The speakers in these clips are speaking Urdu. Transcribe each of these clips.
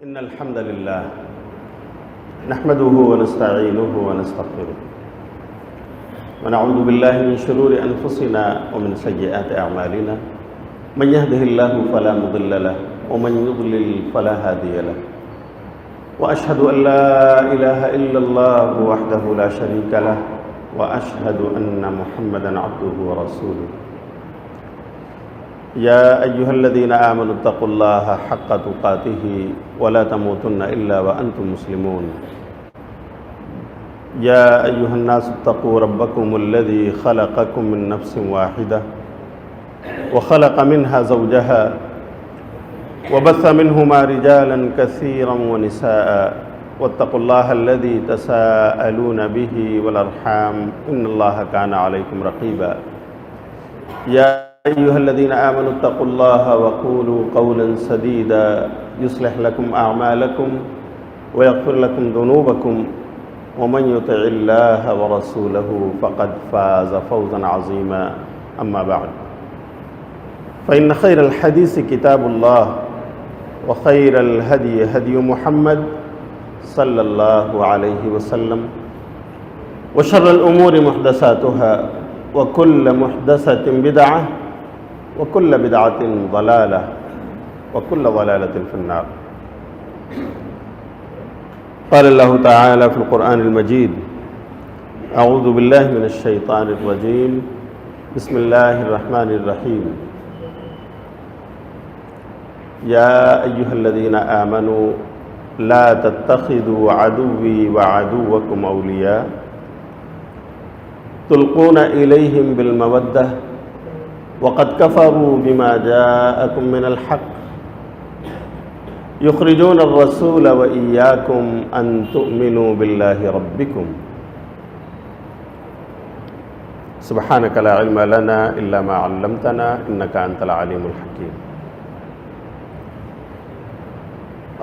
إن الحمد لله نحمده ونستعينه ونستغفره ونعوذ بالله من شرور أنفسنا ومن سيئات أعمالنا من يهده الله فلا مضل له ومن يضلل فلا هادي له وأشهد أن لا إله إلا الله وحده لا شريك له وأشهد أن محمدا عبده ورسوله يا أيها الذين آمنوا اتقوا الله حق تقاته ولا تموتن إلا وأنتم مسلمون يا أيها الناس اتقوا ربكم الذي خلقكم من نفس واحدة وخلق منها زوجها وبث منهما رجالا كثيرا ونساء واتقوا الله الذي تساءلون به والأرحام إن الله كان عليكم رقيبا يا أيها الذين آمنوا اتقوا الله وقولوا قولا سديدا يصلح لكم أعمالكم ويغفر لكم ذنوبكم ومن يطع الله ورسوله فقد فاز فوزا عظيما أما بعد فإن خير الحديث كتاب الله وخير الهدي هدي محمد صلى الله عليه وسلم وشر الأمور محدثاتها وكل محدثة بدعة وكل بدعة ضلالة وكل ضلالة في النار قال الله تعالى في القرآن المجيد أعوذ بالله من الشيطان الرجيم بسم الله الرحمن الرحيم يا أيها الذين آمنوا لا تتخذوا عدوي وعدوكم أولياء تلقون إليهم بالمودة وقد كفروا بما جاءكم من الحق يخرجون الرسول وإياكم أن تؤمنوا بالله ربكم سبحانك لا علم لنا إلا ما علمتنا إنك أنت العليم الحكيم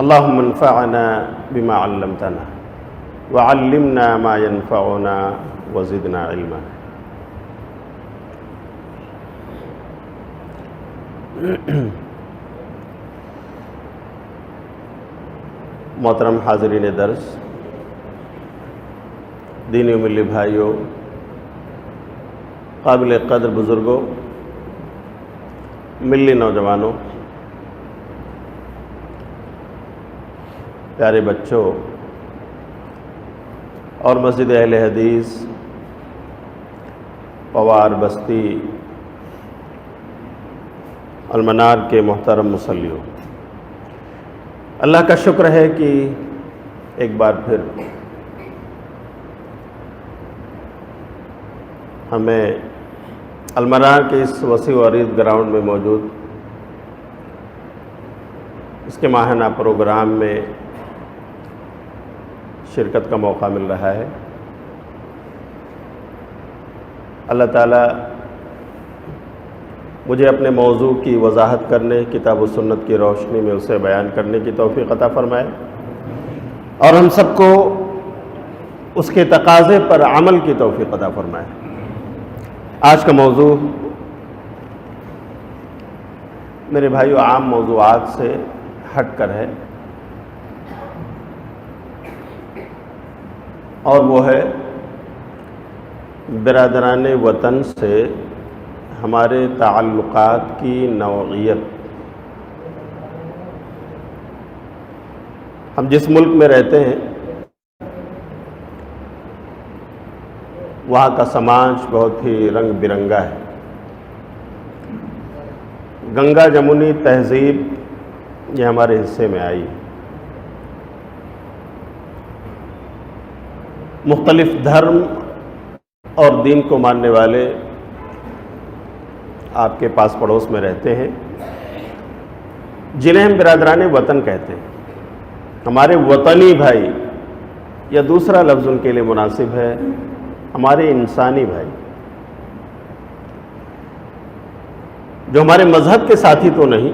اللهم انفعنا بما علمتنا وعلمنا ما ينفعنا وزدنا علما محترم حاضرین درس، دینی و ملی بھائیوں، قابل قدر بزرگوں، ملی نوجوانوں، پیارے بچوں اور مسجد اہل حدیث پوار بستی المنار کے محترم مصلیوں، اللہ کا شکر ہے کہ ایک بار پھر ہمیں المنار کے اس وسیع و عریض گراؤنڈ میں موجود اس کے ماہانہ پروگرام میں شرکت کا موقع مل رہا ہے۔ اللہ تعالیٰ مجھے اپنے موضوع کی وضاحت کرنے، کتاب و سنت کی روشنی میں اسے بیان کرنے کی توفیق عطا فرمائے، اور ہم سب کو اس کے تقاضے پر عمل کی توفیق عطا فرمائے۔ آج کا موضوع میرے بھائیو عام موضوعات سے ہٹ کر ہے، اور وہ ہے برادران وطن سے ہمارے تعلقات کی نوعیت۔ ہم جس ملک میں رہتے ہیں وہاں کا سماج بہت ہی رنگ برنگا ہے۔ گنگا جمنی تہذیب یہ ہمارے حصے میں آئی، مختلف دھرم اور دین کو ماننے والے آپ کے پاس پڑوس میں رہتے ہیں، جنہیں ہم برادران وطن کہتے ہیں۔ ہمارے وطنی بھائی، یا دوسرا لفظ ان کے لیے مناسب ہے ہمارے انسانی بھائی، جو ہمارے مذہب کے ساتھی تو نہیں،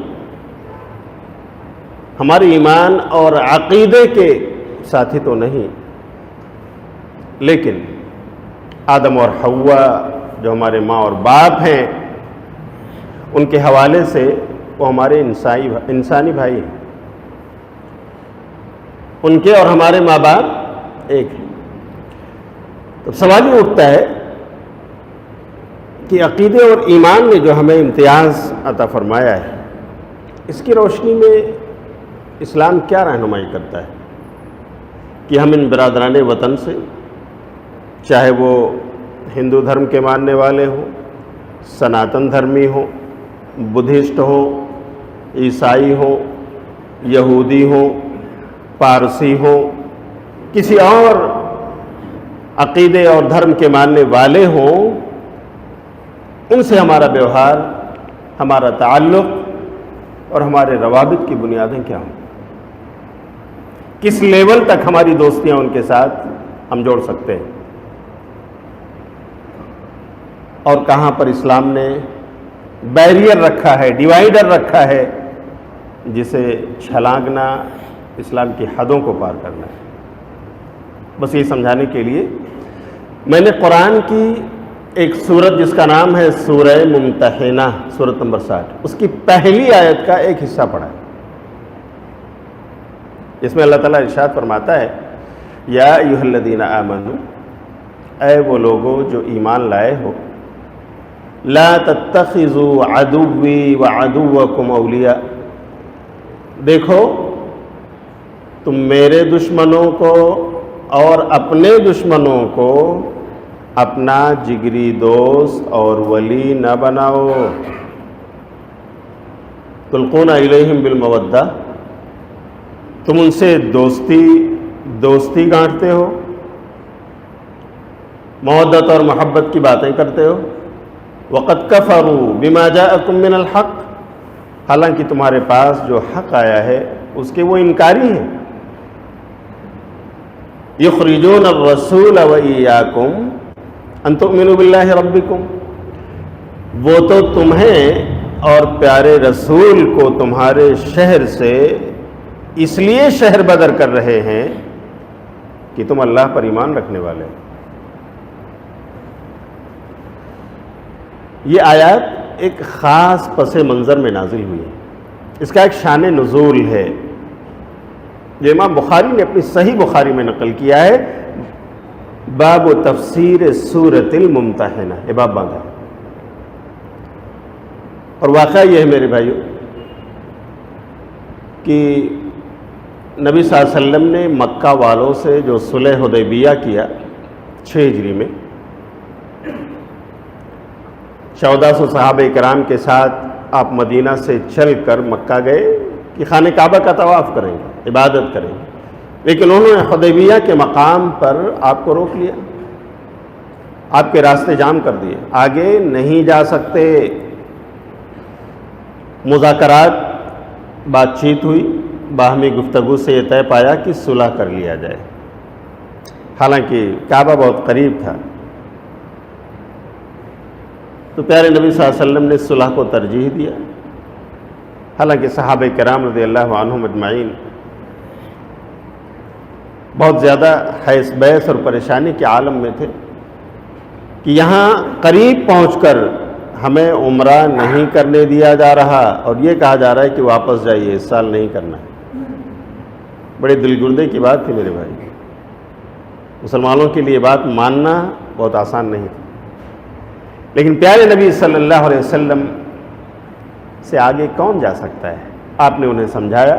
ہمارے ایمان اور عقیدے کے ساتھی تو نہیں، لیکن آدم اور حوا جو ہمارے ماں اور باپ ہیں، ان کے حوالے سے وہ ہمارے انسانی بھائی ہیں۔ ان کے اور ہمارے ماں باپ ایک ہیں۔ تو سوال یہ اٹھتا ہے کہ عقیدے اور ایمان نے جو ہمیں امتیاز عطا فرمایا ہے، اس کی روشنی میں اسلام کیا رہنمائی کرتا ہے کہ ہم ان برادران وطن سے، چاہے وہ ہندو دھرم کے ماننے والے ہوں، سناتن دھرمی ہوں، بدھسٹ ہوں، عیسائی ہوں، یہودی ہوں، پارسی ہوں، کسی اور عقیدے اور دھرم کے ماننے والے ہوں، ان سے ہمارا ویوہار، ہمارا تعلق اور ہمارے روابط کی بنیادیں کیا ہوں، کس لیول تک ہماری دوستیاں ان کے ساتھ ہم جوڑ سکتے ہیں، اور کہاں پر اسلام نے بیریئر رکھا ہے، ڈیوائیڈر رکھا ہے، جسے چھلانگنا اسلام کی حدوں کو پار کرنا ہے۔ بس یہ سمجھانے کے لیے میں نے قرآن کی ایک سورت جس کا نام ہے سورہ ممتحنہ، سورت نمبر 60، اس کی پہلی آیت کا ایک حصہ پڑھا ہے، جس میں اللہ تعالیٰ ارشاد فرماتا ہے، یا ایھا الذین آمنوا، اے وہ لوگو جو ایمان لائے ہو، لا تتخذوا عدوی وعدوکم اولیاء، دیکھو تم میرے دشمنوں کو اور اپنے دشمنوں کو اپنا جگری دوست اور ولی نہ بناؤ، تلقون الیہم بالمودہ، تم ان سے دوستی گانٹتے ہو، مودت اور محبت کی باتیں کرتے ہو، وقد کفروا بما جاءکم من الحق، حالانکہ تمہارے پاس جو حق آیا ہے اس کے وہ انکاری ہیں، یخرجون الرسول وایاکم ان تؤمنوا باللہ ربکم، وہ تو تمہیں اور پیارے رسول کو تمہارے شہر سے اس لیے شہر بدر کر رہے ہیں کہ تم اللہ پر ایمان رکھنے والے ہو۔ یہ آیات ایک خاص پس منظر میں نازل ہوئی ہے، اس کا ایک شان نزول ہے جو امام بخاری نے اپنی صحیح بخاری میں نقل کیا ہے، باب و تفسیر سورۃ الممتحنہ، یہ باب باندھا ہے۔ اور واقعہ یہ ہے میرے بھائیو کہ نبی صلی اللہ علیہ وسلم نے مکہ والوں سے جو صلح حدیبیہ کیا 6 ہجری میں، 1400 صحابہ کرام کے ساتھ آپ مدینہ سے چل کر مکہ گئے کہ خانہ کعبہ کا طواف کریں گے، عبادت کریں گے، لیکن انہوں نے حدیبیہ کے مقام پر آپ کو روک لیا، آپ کے راستے جام کر دیے، آگے نہیں جا سکتے۔ مذاکرات، بات چیت ہوئی، باہمی گفتگو سے یہ طے پایا کہ صلح کر لیا جائے، حالانکہ کعبہ بہت قریب تھا۔ تو پیارے نبی صلی اللہ علیہ وسلم نے صلح کو ترجیح دیا، حالانکہ صحابہ کرام رضی اللہ عنہم اجمعین بہت زیادہ حیث بیس اور پریشانی کے عالم میں تھے کہ یہاں قریب پہنچ کر ہمیں عمرہ نہیں کرنے دیا جا رہا اور یہ کہا جا رہا ہے کہ واپس جائیے، اس سال نہیں کرنا ہے۔ بڑے دل گردے کی بات تھی میرے بھائی، مسلمانوں کے لیے بات ماننا بہت آسان نہیں تھی، لیکن پیارے نبی صلی اللہ علیہ وسلم سے آگے کون جا سکتا ہے؟ آپ نے انہیں سمجھایا،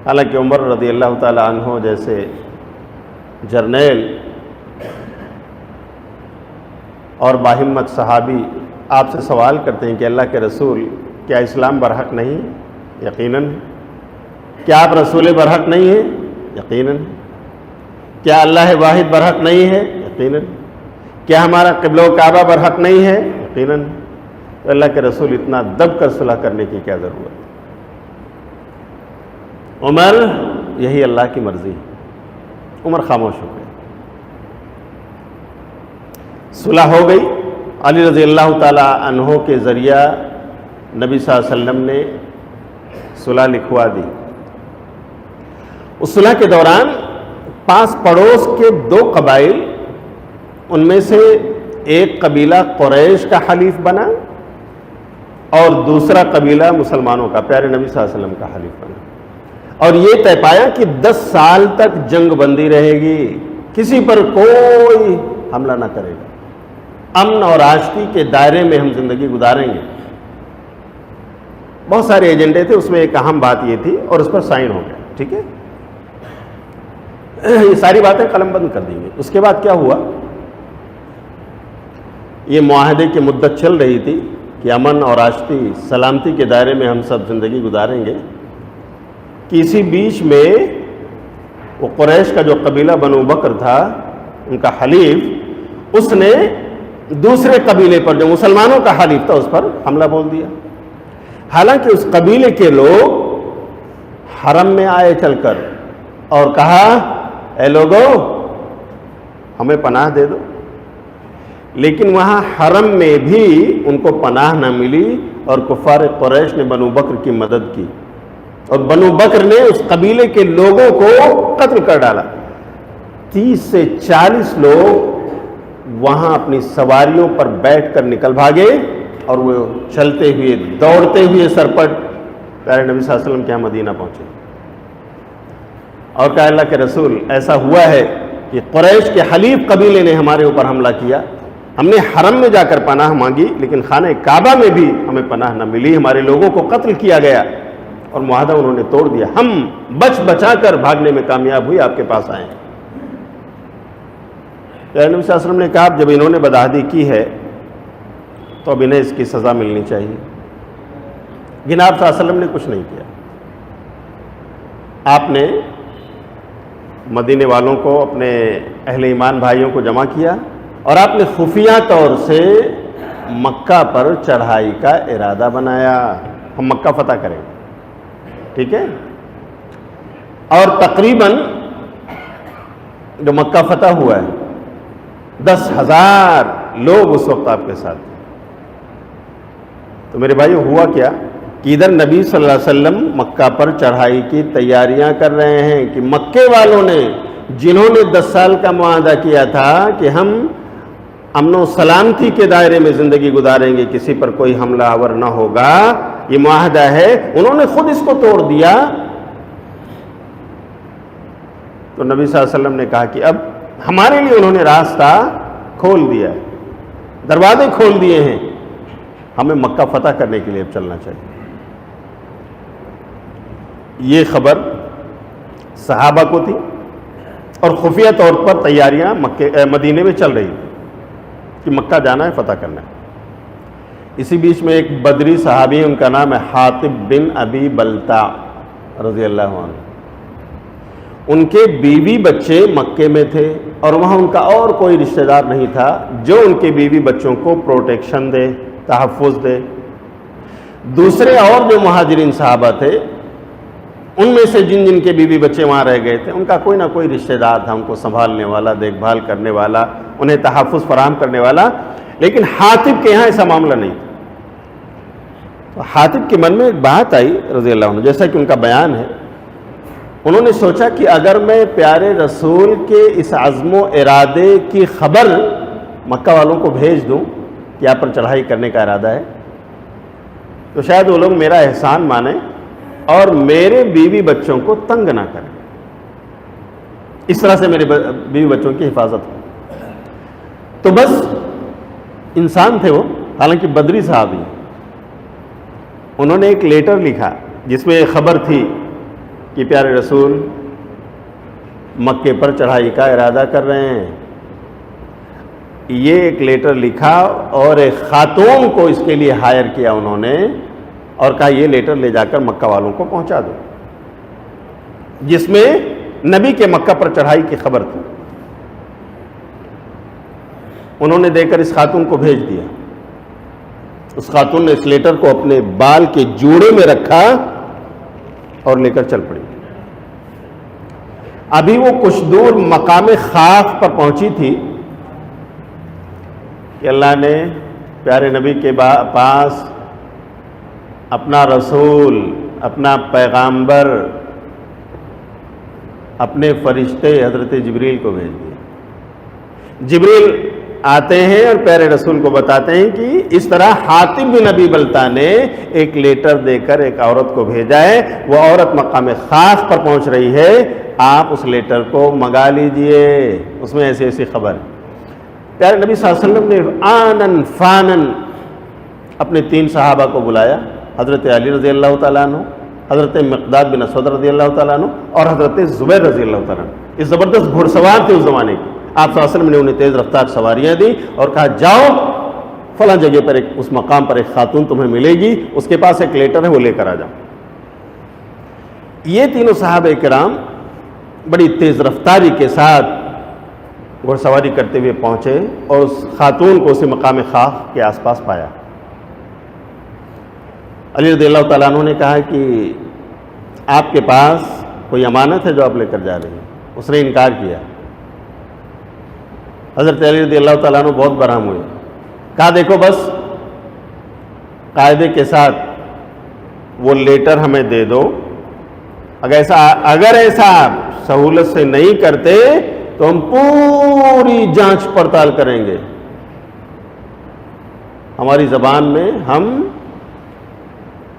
حالانکہ عمر رضی اللہ تعالی عنہ جیسے جرنیل اور باہمت صحابی آپ سے سوال کرتے ہیں کہ اللہ کے رسول، کیا اسلام برحق نہیں ہے؟ یقیناً۔ کیا آپ رسول برحق نہیں ہیں؟ یقیناً۔ کیا اللہ واحد برحق نہیں ہے؟ یقیناً۔ کیا ہمارا قبلہ و کعبہ برحق نہیں ہے؟ یقیناً۔ تو اللہ کے رسول اتنا دب کر صلح کرنے کی کیا ضرورت؟ عمر، یہی اللہ کی مرضی ہے۔ عمر خاموش ہو گئے، صلح ہو گئی، علی رضی اللہ تعالی عنہ کے ذریعہ نبی صلی اللہ علیہ وسلم نے صلح لکھوا دی۔ اس صلح کے دوران پاس پڑوس کے 2 قبائل، ان میں سے ایک قبیلہ قریش کا حلیف بنا اور دوسرا قبیلہ مسلمانوں کا، پیارے نبی صلی اللہ علیہ وسلم کا حلیف بنا۔ اور یہ طے پایا کہ 10 سال تک جنگ بندی رہے گی، کسی پر کوئی حملہ نہ کرے گا، امن اور آشتی کے دائرے میں ہم زندگی گزاریں گے۔ بہت سارے ایجنڈے تھے، اس میں ایک اہم بات یہ تھی اور اس پر سائن ہو گیا، ٹھیک ہے۔ یہ ساری باتیں قلم بند کر دیں گے۔ اس کے بعد کیا ہوا؟ یہ معاہدے کی مدت چل رہی تھی کہ امن اور آشتی سلامتی کے دائرے میں ہم سب زندگی گزاریں گے، کہ اسی بیچ میں وہ قریش کا جو قبیلہ بنو بکر تھا، ان کا حلیف، اس نے دوسرے قبیلے پر جو مسلمانوں کا حلیف تھا اس پر حملہ بول دیا۔ حالانکہ اس قبیلے کے لوگ حرم میں آئے چل کر اور کہا، اے لوگو ہمیں پناہ دے دو، لیکن وہاں حرم میں بھی ان کو پناہ نہ ملی اور کفار قریش نے بنو بکر کی مدد کی، اور بنو بکر نے اس قبیلے کے لوگوں کو قتل کر ڈالا۔ 30 سے 40 لوگ وہاں اپنی سواریوں پر بیٹھ کر نکل بھاگے، اور وہ چلتے ہوئے دوڑتے ہوئے سرپٹ پیارے نبی صلی اللہ علیہ وسلم کے یہاں مدینہ پہنچے اور کہا، اللہ کے رسول، ایسا ہوا ہے کہ قریش کے حلیف قبیلے نے ہمارے اوپر حملہ کیا، ہم نے حرم میں جا کر پناہ مانگی لیکن خانہ کعبہ میں بھی ہمیں پناہ نہ ملی، ہمارے لوگوں کو قتل کیا گیا اور معاہدہ انہوں نے توڑ دیا، ہم بچ بچا کر بھاگنے میں کامیاب ہوئی، آپ کے پاس آئے ہیں۔ نبی صلی اللہ علیہ وسلم نے کہا، جب انہوں نے بدعہدی کی ہے تو اب انہیں اس کی سزا ملنی چاہیے، لیکن آپ صلی اللہ علیہ وسلم نے کچھ نہیں کیا۔ آپ نے مدینے والوں کو، اپنے اہل ایمان بھائیوں کو جمع کیا اور آپ نے خفیہ طور سے مکہ پر چڑھائی کا ارادہ بنایا، ہم مکہ فتح کریں گے، ٹھیک ہے۔ اور تقریباً جو مکہ فتح ہوا ہے 10,000 لوگ اس وقت آپ کے ساتھ تھے۔ تو میرے بھائیو، ہوا کیا کہ ادھر نبی صلی اللہ علیہ وسلم مکہ پر چڑھائی کی تیاریاں کر رہے ہیں کہ مکے والوں نے، جنہوں نے 10 سال کا معاہدہ کیا تھا کہ ہم امن و سلامتی کے دائرے میں زندگی گزاریں گے، کسی پر کوئی حملہ آور نہ ہوگا، یہ معاہدہ ہے، انہوں نے خود اس کو توڑ دیا۔ تو نبی صلی اللہ علیہ وسلم نے کہا کہ اب ہمارے لیے انہوں نے راستہ کھول دیا ہے، دروازے کھول دیے ہیں، ہمیں مکہ فتح کرنے کے لیے اب چلنا چاہیے۔ یہ خبر صحابہ کو تھی اور خفیہ طور پر تیاریاں مدینے میں چل رہی تھی کہ مکہ جانا ہے، فتح کرنا ہے۔ اسی بیچ میں ایک بدری صحابی، ان کا نام ہے حاطب بن ابی بلتع رضی اللہ عنہ، ان کے بیوی بچے مکے میں تھے اور وہاں ان کا اور کوئی رشتہ دار نہیں تھا جو ان کے بیوی بچوں کو پروٹیکشن دے، تحفظ دے۔ دوسرے اور جو مہاجرین صحابہ تھے، ان میں سے جن جن کے بیوی بچے وہاں رہ گئے تھے، ان کا کوئی نہ کوئی رشتہ دار تھا، ان کو سنبھالنے والا، دیکھ بھال کرنے والا، انہیں تحفظ فراہم کرنے والا، لیکن حاطب کے یہاں ایسا معاملہ نہیں تھا۔ تو حاطب کے من میں ایک بات آئی رضی اللہ عنہ، جیسا کہ ان کا بیان ہے، انہوں نے سوچا کہ اگر میں پیارے رسول کے اس عزم و ارادے کی خبر مکہ والوں کو بھیج دوں کہ آپ پر چڑھائی کرنے کا ارادہ ہے، تو شاید وہ لوگ میرا احسان مانیں اور میرے بیوی بچوں کو تنگ نہ کریں، اس طرح سے میرے بیوی بچوں کی حفاظت ہو۔ تو بس انسان تھے وہ، حالانکہ بدری صحابی، انہوں نے ایک لیٹر لکھا جس میں ایک خبر تھی کہ پیارے رسول مکے پر چڑھائی کا ارادہ کر رہے ہیں۔ یہ ایک لیٹر لکھا اور ایک خاتون کو اس کے لیے ہائر کیا انہوں نے، اور کہا یہ لیٹر لے جا کر مکہ والوں کو پہنچا دو، جس میں نبی کے مکہ پر چڑھائی کی خبر تھی۔ انہوں نے دے کر اس خاتون کو بھیج دیا۔ اس خاتون نے اس لیٹر کو اپنے بال کے جوڑے میں رکھا اور لے کر چل پڑی۔ ابھی وہ کچھ دور مقام خاف پر پہنچی تھی کہ اللہ نے پیارے نبی کے پاس اپنا رسول، اپنا پیغامبر، اپنے فرشتے حضرت جبریل کو بھیج دیا۔ جبریل آتے ہیں اور پیارے رسول کو بتاتے ہیں کہ اس طرح حاتب بن ابی بلتہ نے ایک لیٹر دے کر ایک عورت کو بھیجا ہے، وہ عورت مقام خاص پر پہنچ رہی ہے، آپ اس لیٹر کو منگا لیجئے، اس میں ایسی ایسی خبر ہے۔ پیارے نبی صلی اللہ علیہ وسلم نے آنن فانن اپنے 3 صحابہ کو بلایا، حضرت علی رضی اللہ تعالیٰ عنہ، حضرت مقداد بن اسود رضی اللہ تعالیٰ عنہ اور حضرت زبیر رضی اللہ تعالیٰ عنہ۔ یہ زبردست گھڑ سوار تھے اس زمانے کی۔ آپ صلی اللہ علیہ وسلم نے انہیں تیز رفتار سواریاں دی اور کہا جاؤ فلاں جگہ پر اس مقام پر ایک خاتون تمہیں ملے گی، اس کے پاس ایک لیٹر ہے، وہ لے کر آ جاؤ۔ یہ تینوں صحابہ کرام بڑی تیز رفتاری کے ساتھ گھڑ سواری کرتے ہوئے پہنچے اور اس خاتون کو اسی مقام خاص کے آس پاس پایا۔ علی رضی اللہ تعالیٰ عنہ نے کہا کہ آپ کے پاس کوئی امانت ہے جو آپ لے کر جا رہے ہیں؟ اس نے انکار کیا۔ حضرت علی رضی اللہ تعالیٰ عنہ بہت برہم ہوئے، کہا دیکھو بس قاعدے کے ساتھ وہ لیٹر ہمیں دے دو، اگر ایسا آپ سہولت سے نہیں کرتے تو ہم پوری جانچ پڑتال کریں گے، ہماری زبان میں ہم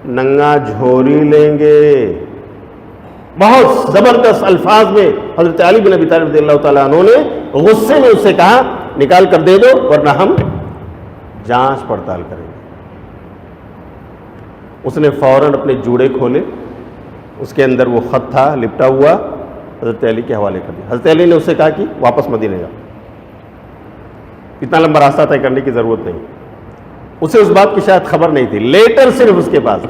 ننگا جھوری لیں گے۔ بہت زبردست الفاظ میں حضرت علی بن ابی طالب رضی اللہ تعالیٰ عنہ نے غصے میں اس سے کہا نکال کر دے دو ورنہ ہم جانچ پڑتال کریں گے۔ اس نے فوراً اپنے جوڑے کھولے، اس کے اندر وہ خط تھا لپٹا ہوا، حضرت علی کے حوالے کر دیا۔ حضرت علی نے اس سے کہا کہ واپس مدینے جاؤ، اتنا لمبا راستہ طے کرنے کی ضرورت نہیں۔ اسے اس بات کی شاید خبر نہیں تھی، لیٹر صرف اس کے پاس،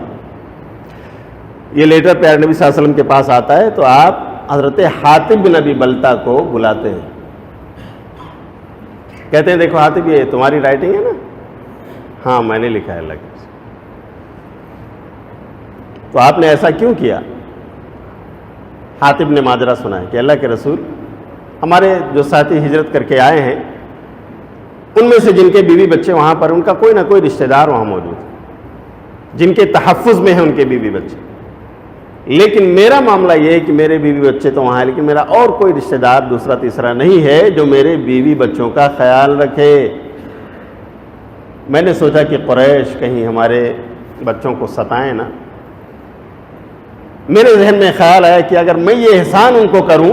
یہ لیٹر پیارے نبی صلی اللہ علیہ وسلم کے پاس آتا ہے تو آپ حضرت حاتب بن ابی بلتہ کو بلاتے ہیں، کہتے ہیں دیکھو حاتب یہ تمہاری رائٹنگ ہے نا؟ ہاں میں نے لکھا ہے اللہ کے، تو آپ نے ایسا کیوں کیا؟ حاتب نے ماجرا سنا ہے کہ اللہ کے رسول، ہمارے جو ساتھی ہجرت کر کے آئے ہیں ان میں سے جن کے بیوی بچے وہاں پر، ان کا کوئی نہ کوئی رشتہ دار وہاں موجود ہے جن کے تحفظ میں ہیں ان کے بیوی بچے، لیکن میرا معاملہ یہ ہے کہ میرے بیوی بچے تو وہاں ہیں لیکن میرا اور کوئی رشتہ دار دوسرا تیسرا نہیں ہے جو میرے بیوی بچوں کا خیال رکھے۔ میں نے سوچا کہ قریش کہیں ہمارے بچوں کو ستائیں نا، میرے ذہن میں خیال آیا کہ اگر میں یہ احسان ان کو کروں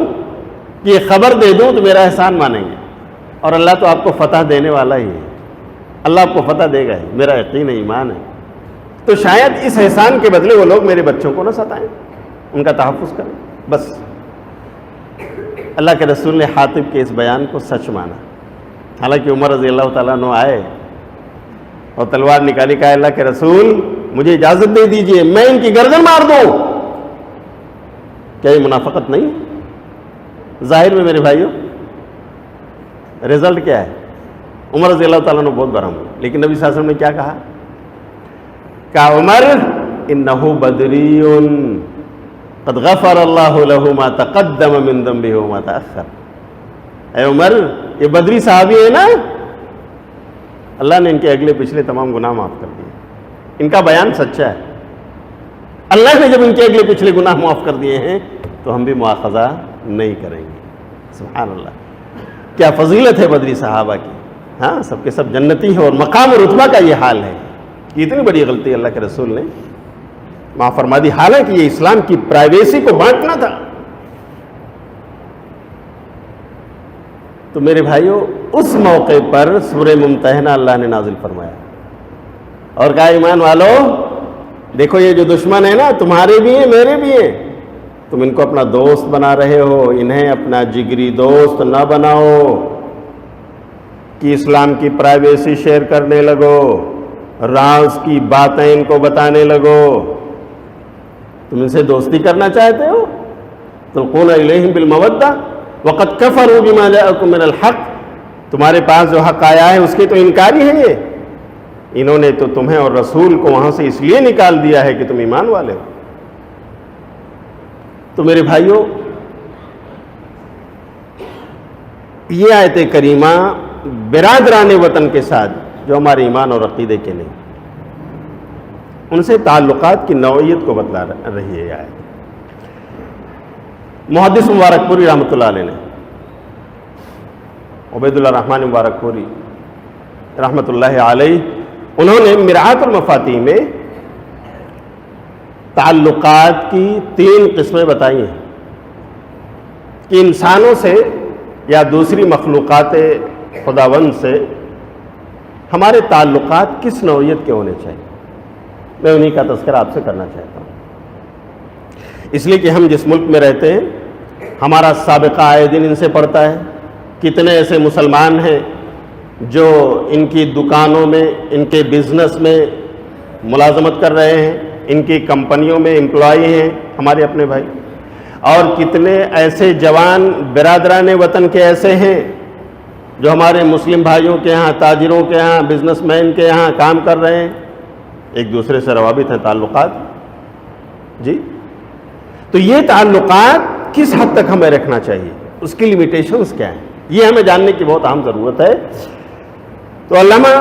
کہ یہ خبر دے دوں تو میرا احسان مانیں گے، اور اللہ تو آپ کو فتح دینے والا ہی ہے، اللہ آپ کو فتح دے گا ہی، میرا یقین ایمان ہے، تو شاید اس احسان کے بدلے وہ لوگ میرے بچوں کو نہ ستائیں، ان کا تحفظ کریں۔ بس اللہ کے رسول نے حاتب کے اس بیان کو سچ مانا۔ حالانکہ عمر رضی اللہ تعالیٰ عنہ آئے اور تلوار نکالی، کہا اللہ کے رسول مجھے اجازت دے دیجئے میں ان کی گردن مار دوں۔ کیا یہ منافقت نہیں؟ ظاہر میں میرے بھائیوں رزلٹ کیا ہے؟ عمر رضی اللہ تعالیٰ عنہ بہت برہم ہوئے، لیکن نبی صلی اللہ علیہ وسلم نے کیا کہا؟ کہا عمر انہ بدری قد غفر اللہ لہ ما تقدم من ذنبہ وما تأخر۔ اے عمر یہ بدری صحابی ہے نا، اللہ نے ان کے اگلے پچھلے تمام گناہ معاف کر دیے، ان کا بیان سچا ہے، اللہ نے جب ان کے اگلے پچھلے گناہ معاف کر دیے ہیں تو ہم بھی مواخذہ نہیں کریں گے۔ سبحان اللہ، کیا فضیلت ہے بدری صحابہ کی، ہاں سب کے سب جنتی ہیں، اور مقام و رتبہ کا یہ حال ہے کہ اتنی بڑی غلطی اللہ کے رسول نے معاف فرما دی، حالانکہ یہ اسلام کی پرائیویسی کو بانٹنا تھا۔ تو میرے بھائیوں اس موقع پر سورہ ممتحنہ اللہ نے نازل فرمایا اور کہا ایمان والو دیکھو یہ جو دشمن ہے نا تمہارے بھی ہیں میرے بھی ہیں، تم ان کو اپنا دوست بنا رہے ہو، انہیں اپنا جگری دوست نہ بناؤ کہ اسلام کی پرائیویسی شیئر کرنے لگو، راز کی باتیں ان کو بتانے لگو۔ تم ان سے دوستی کرنا چاہتے ہو؟ تلقون الیہم بالمودہ وقد کفروا بما جاءکم من الحق، تمہارے پاس جو حق آیا ہے اس کے تو انکاری ہیں یہ، انہوں نے تو تمہیں اور رسول کو وہاں سے اس لیے نکال دیا ہے کہ تم ایمان والے ہو۔ تو میرے بھائیوں یہ آیت کریمہ برادران وطن کے ساتھ جو ہمارے ایمان اور عقیدے کے نہیں، ان سے تعلقات کی نوعیت کو بتلا رہی ہے یہ آیت۔ محدث مبارک پوری رحمۃ اللہ علیہ نے، عبید اللہ الرحمن مبارک پوری رحمۃ اللہ علیہ، انہوں نے مرآت المفاتیح میں تعلقات کی 3 قسمیں بتائی ہیں کہ انسانوں سے یا دوسری مخلوقات خداوند سے ہمارے تعلقات کس نوعیت کے ہونے چاہیے. میں انہی کا تذکرہ آپ سے کرنا چاہتا ہوں، اس لیے کہ ہم جس ملک میں رہتے ہیں ہمارا سابقہ آئے دن ان سے پڑتا ہے. کتنے ایسے مسلمان ہیں جو ان کی دکانوں میں، ان کے بزنس میں ملازمت کر رہے ہیں، ان کی کمپنیوں میں امپلائی ہیں، ہمارے اپنے بھائی. اور کتنے ایسے جوان برادران وطن کے ایسے ہیں جو ہمارے مسلم بھائیوں کے ہاں، تاجروں کے ہاں، بزنس مین کے ہاں کام کر رہے ہیں. ایک دوسرے سے روابط ہیں، تعلقات. جی، تو یہ تعلقات کس حد تک ہمیں رکھنا چاہیے، اس کی لیمیٹیشنز کیا ہیں، یہ ہمیں جاننے کی بہت اہم ضرورت ہے. تو علامہ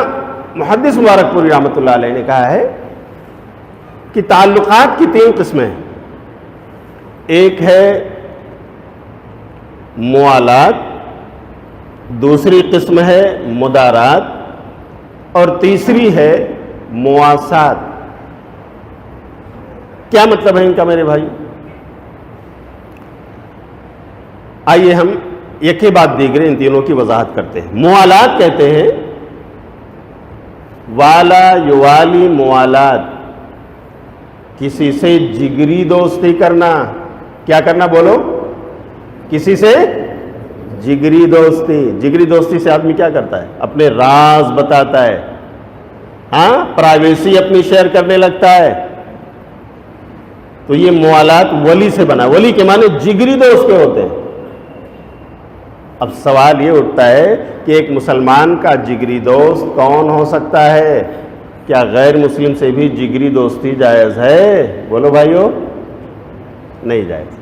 محدث مبارک پوری رحمۃ اللہ علیہ نے کہا ہے کہ تعلقات کی 3 قسمیں ہیں. ایک ہے موالات، دوسری قسم ہے مدارات، اور تیسری ہے مواسات. کیا مطلب ہے ان کا میرے بھائی؟ آئیے ہم ایک کے بعد دیگرے ان تینوں کی وضاحت کرتے ہیں. موالات کہتے ہیں والا یوالی موالات، کسی سے جگری دوستی کرنا. کیا کرنا بولو؟ کسی سے جگری دوستی. جگری دوستی سے آدمی کیا کرتا ہے؟ اپنے راز بتاتا ہے، ہاں، پرائیویسی اپنی شیئر کرنے لگتا ہے. تو یہ موالات ولی سے بنا. ولی کے معنی جگری دوست کے ہوتے ہیں. اب سوال یہ اٹھتا ہے کہ ایک مسلمان کا جگری دوست کون ہو سکتا ہے؟ کیا غیر مسلم سے بھی جگری دوستی جائز ہے؟ بولو بھائیو، نہیں جائز.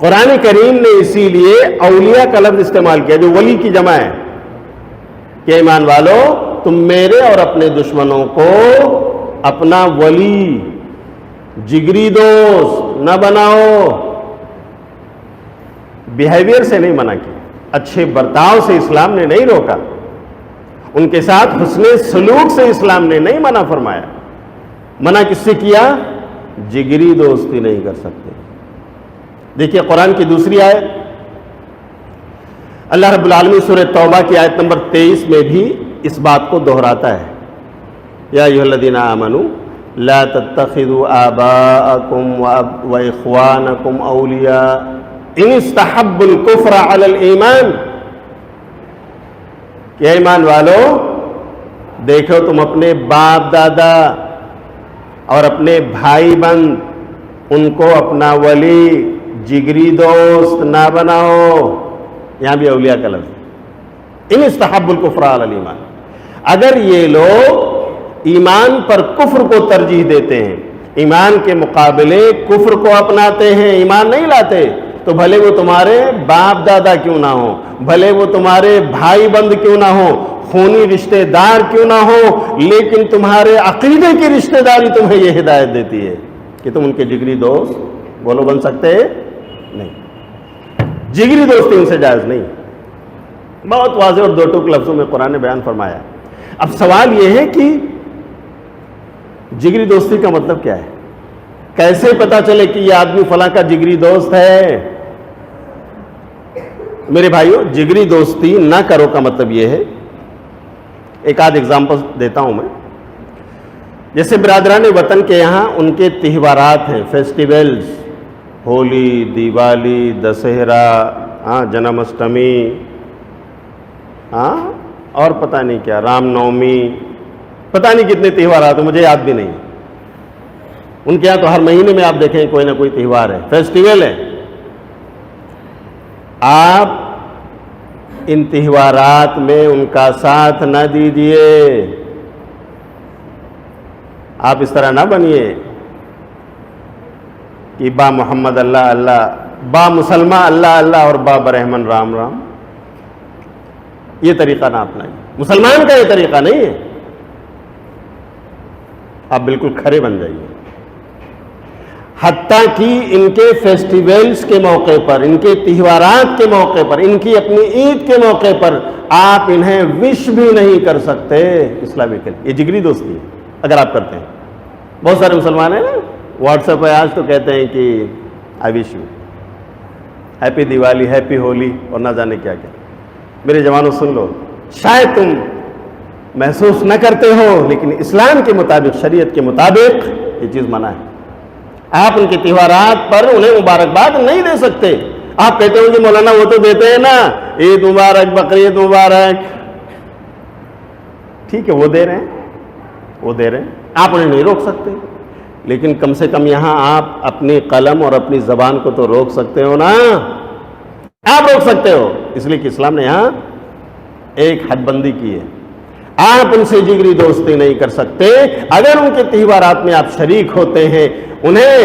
قرآن کریم نے اسی لیے اولیاء کا لفظ استعمال کیا جو ولی کی جمع ہے کہ ایمان والو تم میرے اور اپنے دشمنوں کو اپنا ولی، جگری دوست نہ بناؤ. بیہیویئر سے نہیں منع کیا، اچھے برتاؤ سے اسلام نے نہیں روکا، ان کے ساتھ حسن سلوک سے اسلام نے نہیں منع فرمایا. منع کس سے کیا؟ جگری دوستی نہیں کر سکتے. دیکھیے قرآن کی دوسری آیت، اللہ رب العالمین سورہ توبہ کی آیت نمبر 23 میں بھی اس بات کو دہراتا ہے. یا ایھا الذین آمنوا لا تتخذوا آباءکم واخوانکم اولیاء ان استحبوا الکفر علی الایمان. کہ ایمان والو دیکھو تم اپنے باپ دادا اور اپنے بھائی بند ان کو اپنا ولی، جگری دوست نہ بناؤ. یہاں بھی اولیاء کا لفظ، ان استحبوا الکفر علی الایمان. اگر یہ لوگ ایمان پر کفر کو ترجیح دیتے ہیں، ایمان کے مقابلے کفر کو اپناتے ہیں، ایمان نہیں لاتے، تو بھلے وہ تمہارے باپ دادا کیوں نہ ہوں، بھلے وہ تمہارے بھائی بند کیوں نہ ہوں، خونی رشتہ دار کیوں نہ ہو، لیکن تمہارے عقیدے کی رشتہ داری تمہیں یہ ہدایت دیتی ہے کہ تم ان کے جگری دوست بولو بن سکتے نہیں. جگری دوستی ان سے جائز نہیں. بہت واضح اور 2 ٹوک لفظوں میں قرآن نے بیان فرمایا. اب سوال یہ ہے کہ جگری دوستی کا مطلب کیا ہے؟ کیسے پتا چلے کہ یہ آدمی فلاں کا جگری دوست ہے؟ میرے بھائیو، جگری دوستی نہ کرو کا مطلب یہ ہے، ایک آدھ ایگزامپل دیتا ہوں میں. جیسے برادران وطن کے یہاں ان کے تہوارات ہیں، فیسٹیولز، ہولی، دیوالی، دسہرہ، جنم اشٹمی، اور پتہ نہیں کیا، رام نومی، پتہ نہیں کتنے تہوارات ہیں، مجھے یاد بھی نہیں. ان کے یہاں تو ہر مہینے میں آپ دیکھیں کوئی نہ کوئی تہوار ہے، فیسٹیول ہے. آپ ان تہوارات میں ان کا ساتھ نہ دیجیے. آپ اس طرح نہ بنیے کہ با محمد اللہ اللہ، با مسلمہ اللہ اللہ اور با برحمن رام رام. یہ طریقہ نہ اپنائیے، مسلمان کا یہ طریقہ نہیں ہے. آپ بالکل کھرے بن جائیے. حتیٰ کہ ان کے فیسٹیولز کے موقع پر، ان کے تہوارات کے موقع پر، ان کی اپنی عید کے موقع پر آپ انہیں وش بھی نہیں کر سکتے اسلامی کے لیے. یہ جگری دوستی ہے اگر آپ کرتے ہیں. بہت سارے مسلمان ہیں نا واٹس ایپ پہ آج تو کہتے ہیں کہ I wish you, happy Diwali, happy Holi اور نہ جانے کیا کیا. میرے جوانوں سن لو، شاید تم محسوس نہ کرتے ہو لیکن اسلام کے مطابق، شریعت کے مطابق یہ چیز منع ہے. آپ ان کے تہوارات پر انہیں مبارکباد نہیں دے سکتے. آپ کہتے ہو کہ مولانا وہ تو دیتے ہیں نا، عید مبارک، بقرعید مبارک. ٹھیک ہے، وہ دے رہے ہیں، آپ انہیں نہیں روک سکتے. لیکن کم سے کم یہاں آپ اپنی قلم اور اپنی زبان کو تو روک سکتے ہو نا. آپ روک سکتے ہو، اس لیے کہ اسلام نے یہاں ایک حد بندی کی ہے. آپ ان سے جگری دوستی نہیں کر سکتے. اگر ان کے تہوارات میں آپ شریک ہوتے ہیں، انہیں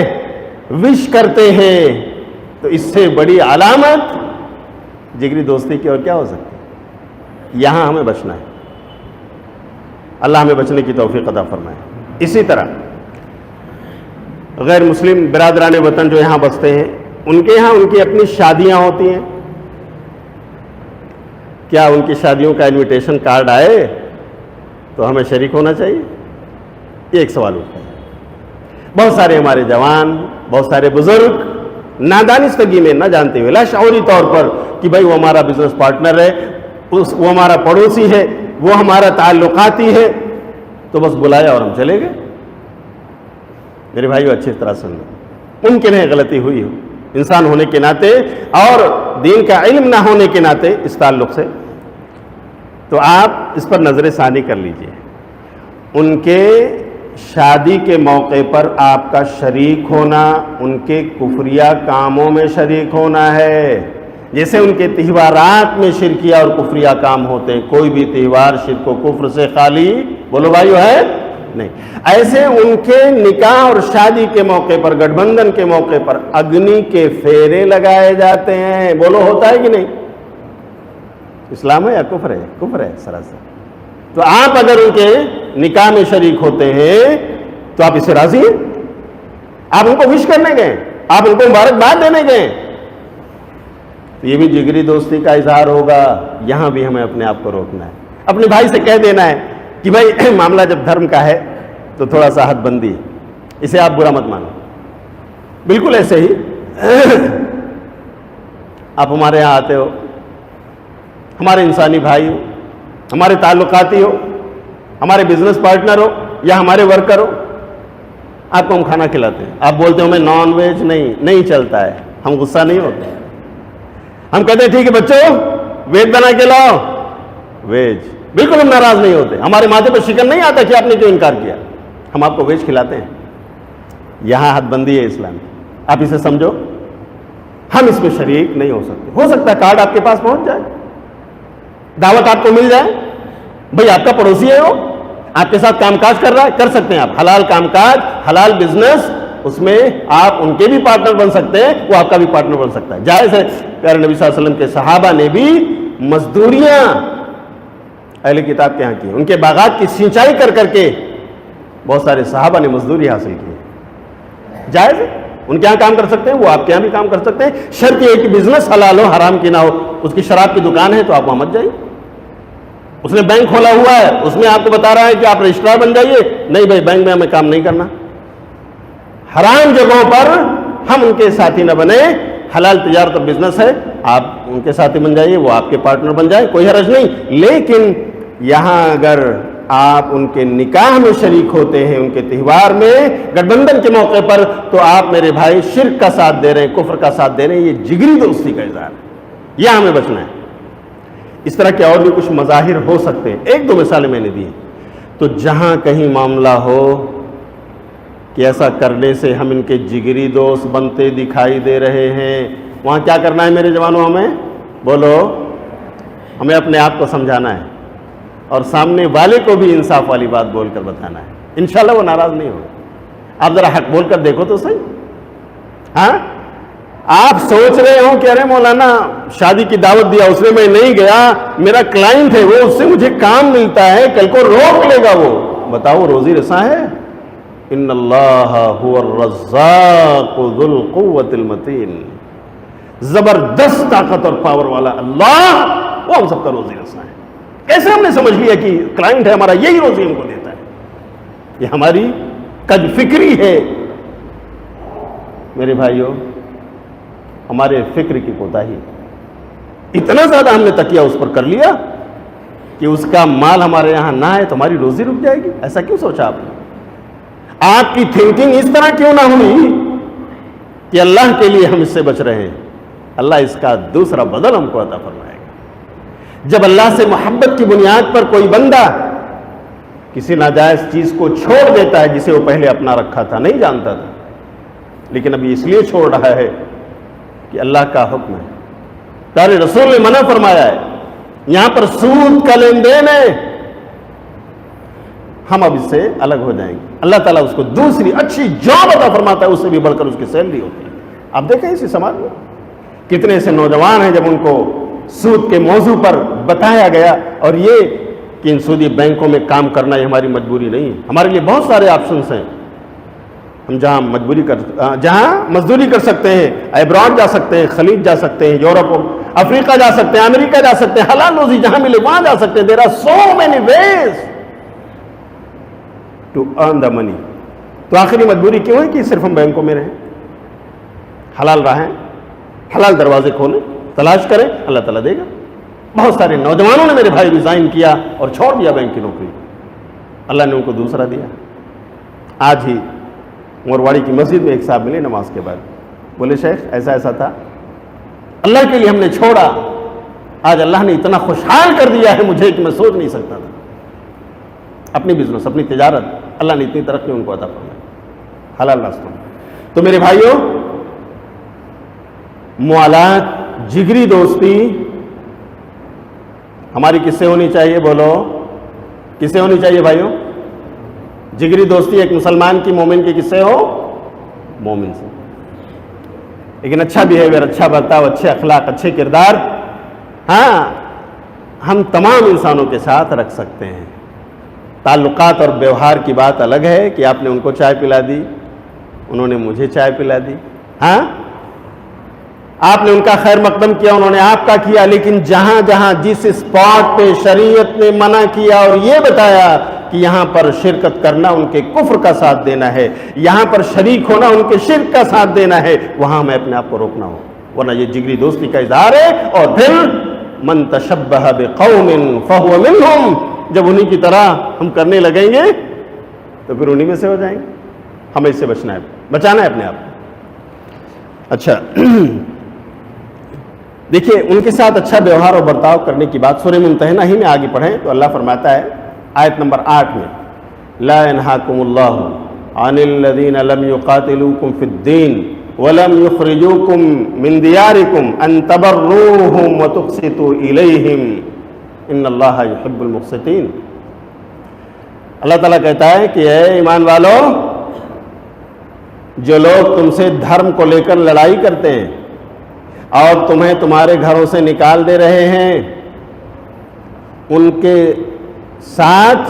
وش کرتے ہیں، تو اس سے بڑی علامت جگری دوستی کی اور کیا ہو سکتی ہے. یہاں ہمیں بچنا ہے. اللہ ہمیں بچنے کی توفیق عطا فرمائے. اسی طرح غیر مسلم برادران وطن جو یہاں بستے ہیں، ان کے یہاں ان کی اپنی شادیاں ہوتی ہیں. کیا ان کی شادیوں کا انویٹیشن کارڈ آئے تو ہمیں شریک ہونا چاہیے؟ یہ ایک سوال اٹھتا ہے. بہت سارے ہمارے جوان، بہت سارے بزرگ نادانستگی میں، نہ جانتے ہوئے، لاشعوری طور پر کہ بھائی وہ ہمارا بزنس پارٹنر ہے، وہ ہمارا پڑوسی ہے، وہ ہمارا تعلقاتی ہے، تو بس بلایا اور ہم چلے گئے. میرے بھائیو اچھی طرح سن لو، ممکن ہے غلطی ہوئی ہو انسان ہونے کے ناطے اور دین کا علم نہ ہونے کے ناطے اس تعلق سے، تو آپ اس پر نظر ثانی کر لیجئے. ان کے شادی کے موقع پر آپ کا شریک ہونا ان کے کفریہ کاموں میں شریک ہونا ہے. جیسے ان کے تہوارات میں شرکیہ اور کفریہ کام ہوتے ہیں. کوئی بھی تہوار شرک و کفر سے خالی، بولو بھائیو، ہے نہیں. ایسے ان کے نکاح اور شادی کے موقع پر، گٹھ بندھن کے موقع پر اگنی کے پھیرے لگائے جاتے ہیں. بولو ہوتا ہے کہ نہیں؟ اسلام ہے یا کفر ہے؟ کفر ہے سراسر. تو آپ اگر ان کے نکاح میں شریک ہوتے ہیں تو آپ اس سے راضی ہیں؟ آپ ان کو وش کرنے گئے، آپ ان کو مبارکباد دینے گئے، تو یہ بھی جگری دوستی کا اظہار ہوگا. یہاں بھی ہمیں اپنے آپ کو روکنا ہے. اپنے بھائی سے کہہ دینا ہے کہ بھائی معاملہ جب دھرم کا ہے تو تھوڑا سا حد بندی ہے، اسے آپ برا مت مانو. بالکل ایسے ہی آپ ہمارے یہاں آتے ہو، ہمارے انسانی بھائی ہو، ہمارے تعلقاتی ہو، ہمارے بزنس پارٹنر ہو یا ہمارے ورکر ہو، آپ کو ہم کھانا کھلاتے ہیں، آپ بولتے ہو میں نان ویج نہیں چلتا ہے، ہم غصہ نہیں ہوتے. ہم کہتے ہیں ٹھیک ہے بچوں ویج بنا کے لاؤ، ویج. بالکل ہم ناراض نہیں ہوتے. ہمارے ماتھے پر شکن نہیں آتا کہ آپ نے کیوں انکار کیا. ہم آپ کو ویج کھلاتے ہیں. یہاں حد بندی ہے اسلام کی. آپ اسے سمجھو. ہم اس میں شریک نہیں ہو سکتے. ہو سکتا ہے کارڈ آپ کے پاس پہنچ جائے، دعوت آپ کو مل جائے، بھئی آپ کا پڑوسی ہے، وہ آپ کے ساتھ کام کاج کر رہا ہے، کر سکتے ہیں آپ حلال کام کاج، حلال بزنس، اس میں آپ ان کے بھی پارٹنر بن سکتے ہیں، وہ آپ کا بھی پارٹنر بن سکتا ہے. جائز ہے. پیارے نبی صلی اللہ علیہ وسلم کے صحابہ نے بھی مزدوریاں اہل کتاب کے ہاں کی، ان کے باغات کی سینچائی کر کر کے بہت سارے صحابہ نے مزدوری حاصل کی. جائز ہے. ان کے یہاں کام کر سکتے ہیں، وہ آپ کے یہاں بھی کام کر سکتے ہیں. شرط یہ ہے کہ بزنس حلال ہو، حرام کی نہ ہو. اس کی شراب کی دکان ہے تو آپ وہاں مت جائیے. اس نے بینک کھولا ہوا ہے، اس میں آپ کو بتا رہا ہے کہ آپ رجسٹرار بن جائیے، نہیں بھائی بینک میں ہمیں کام نہیں کرنا. حرام جگہوں پر ہم ان کے ساتھی نہ بنے. حلال تجارت اور بزنس ہے، آپ ان کے ساتھی بن جائیے، وہ آپ کے پارٹنر بن جائے، کوئی حرج نہیں. لیکن یہاں اگر آپ ان کے نکاح میں شریک ہوتے ہیں، ان کے تہوار میں، گٹھ بندھن کے موقع پر، تو آپ میرے بھائی شرک کا ساتھ دے رہے ہیں، کفر کا ساتھ دے رہے ہیں. یہ جگری دوستی کا اظہار ہے. یہ ہمیں بچنا ہے. اس طرح کے اور بھی کچھ مظاہر ہو سکتے ہیں. ایک دو مثالیں میں نے دی. تو جہاں کہیں معاملہ ہو کہ ایسا کرنے سے ہم ان کے جگری دوست بنتے دکھائی دے رہے ہیں، وہاں کیا کرنا ہے میرے جوانوں؟ ہمیں بولو، ہمیں اپنے آپ کو سمجھانا ہے اور سامنے والے کو بھی انصاف والی بات بول کر بتانا ہے. انشاءاللہ وہ ناراض نہیں ہوگا. آپ ذرا حق بول کر دیکھو تو صحیح. ہاں آپ سوچ رہے ہو کہ ارے مولانا شادی کی دعوت دیا، اس میں میں نہیں گیا، میرا کلائنٹ ہے وہ، اس سے مجھے کام ملتا ہے، کل کو روک لے گا وہ. بتاؤ روزی رساں ہے؟ ان اللہ هو الرزاق ذو القوة المتین. زبردست طاقت اور پاور والا اللہ وہ ہم سب کا روزی رسنا ہے۔ کیسے ہم نے سمجھ لیا کہ کلائنٹ ہے ہمارا یہی روزی ان کو دیتا ہے؟ یہ ہماری قد فکری ہے میرے بھائیوں، ہمارے فکر کی کوتاہی۔ اتنا زیادہ ہم نے تکیہ اس پر کر لیا کہ اس کا مال ہمارے یہاں نہ آئے تو ہماری روزی رک جائے گی۔ ایسا کیوں سوچا آپ نے؟ آپ کی تھنکنگ اس طرح کیوں نہ ہوئی کہ اللہ کے لیے ہم اس سے بچ رہے ہیں؟ اللہ اس کا دوسرا بدل ہم کو عطا فرمائے گا۔ جب اللہ سے محبت کی بنیاد پر کوئی بندہ کسی ناجائز چیز کو چھوڑ دیتا ہے جسے وہ پہلے اپنا رکھا تھا، نہیں جانتا تھا، لیکن ابھی اس لیے چھوڑ رہا ہے کہ اللہ کا حکم ہے، پیارے رسول نے منع فرمایا ہے، یہاں پر سود کا لین دین ہے، ہم اب اس سے الگ ہو جائیں گے۔ اللہ تعالیٰ اس کو دوسری اچھی جاب عطا فرماتا ہے، اس سے بھی بڑھ کر اس کی سیلری ہوتی ہے۔ آپ دیکھیں اسی سماج میں کتنے ایسے نوجوان ہیں جب ان کو سود کے موضوع پر بتایا گیا، اور یہ کہ ان سودی بینکوں میں کام کرنا یہ ہماری مجبوری نہیں ہے، ہمارے لیے بہت سارے آپشنس ہیں، ہم جہاں مزدوری کر سکتے ہیں، ایبراڈ جا سکتے ہیں، خلیج جا سکتے ہیں، یورپ افریقہ جا سکتے ہیں، امریکہ جا سکتے ہیں، حلال روزی جہاں ملے وہاں جا سکتے ہیں۔ there are so many ways to earn the money۔ تو آخری مجبوری کیوں ہے کہ صرف ہم بینکوں میں رہیں؟ حلال راہیں، حلال دروازے کھولیں، تلاش کریں، اللہ تعالیٰ دے گا۔ بہت سارے نوجوانوں نے میرے بھائی ریزائن کیا اور چھوڑ دیا بینک کی نوکری، اللہ نے ان کو دوسرا دیا۔ آج ہی مورواڑی کی مسجد میں ایک صاحب ملے نماز کے بعد، بولے شیخ ایسا ایسا تھا، اللہ کے لیے ہم نے چھوڑا، آج اللہ نے اتنا خوشحال کر دیا ہے مجھے کہ میں سوچ نہیں سکتا تھا۔ اپنی بزنس، اپنی تجارت، اللہ نے اتنی ترقی ان کو عطا فرمائی حلال راستوں میں۔ تو میرے بھائیوں، موالات، جگری دوستی ہماری کس سے ہونی چاہیے؟ بولو کس سے ہونی چاہیے بھائیوں؟ جگری دوستی ایک مسلمان کی، مومن کی کس سے ہو؟ مومن سے۔ لیکن اچھا بیہیویئر، اچھا برتاؤ، اچھے اخلاق، اچھے کردار ہاں ہم تمام انسانوں کے ساتھ رکھ سکتے ہیں۔ تعلقات اور ویوہار کی بات الگ ہے کہ آپ نے ان کو چائے پلا دی، انہوں نے مجھے چائے پلا دی، ہاں آپ نے ان کا خیر مقدم کیا، انہوں نے آپ کا کیا، لیکن جہاں جہاں جس اسپاٹ پہ شریعت نے منع کیا اور یہ بتایا کہ یہاں پر شرکت کرنا ان کے کفر کا ساتھ دینا ہے، یہاں پر شریک ہونا ان کے شرک کا ساتھ دینا ہے، وہاں میں اپنے آپ کو روکنا ہوں، ورنہ یہ جگری دوستی کا اظہار ہے۔ اور پھر من تشبہ بقوم فہو منہم، جب انہی کی طرح ہم کرنے لگیں گے تو پھر انہی میں سے ہو جائیں گے۔ ہمیں اس سے بچنا ہے، بچانا ہے اپنے آپ کو۔ اچھا دیکھیے، ان کے ساتھ اچھا ویوہار اور برتاؤ کرنے کی بات سورہ ممتحنہ ہی میں آگے پڑھیں تو اللہ فرماتا ہے آیت نمبر 8 میں، لا ينهاكم الله عن الذين لم يقاتلوكم في الدين ولم يخرجوكم من دياركم ان تبروهم وتقسطوا اليهم ان الله يحب المقسطين۔ اللہ تعالیٰ کہتا ہے کہ اے ایمان والو، جو لوگ تم سے دھرم کو لے کر لڑائی کرتے ہیں اور تمہیں تمہارے گھروں سے نکال دے رہے ہیں، ان کے ساتھ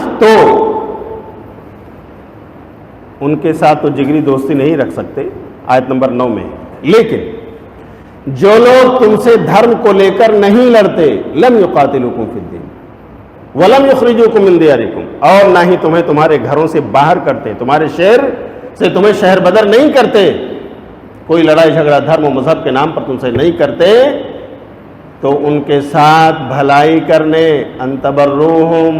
تو جگری دوستی نہیں رکھ سکتے، آیت نمبر 9 میں، لیکن جو لوگ تم سے دھرم کو لے کر نہیں لڑتے، لم یقاتلوکم فی الدین ولم یخرجوکم من دیارکم، اور نہ ہی تمہیں تمہارے گھروں سے باہر کرتے، تمہارے شہر سے تمہیں شہر بدر نہیں کرتے، کوئی لڑائی جھگڑا دھرم و مذہب کے نام پر تم سے نہیں کرتے، تو ان کے ساتھ بھلائی کرنے، ان تبروہم،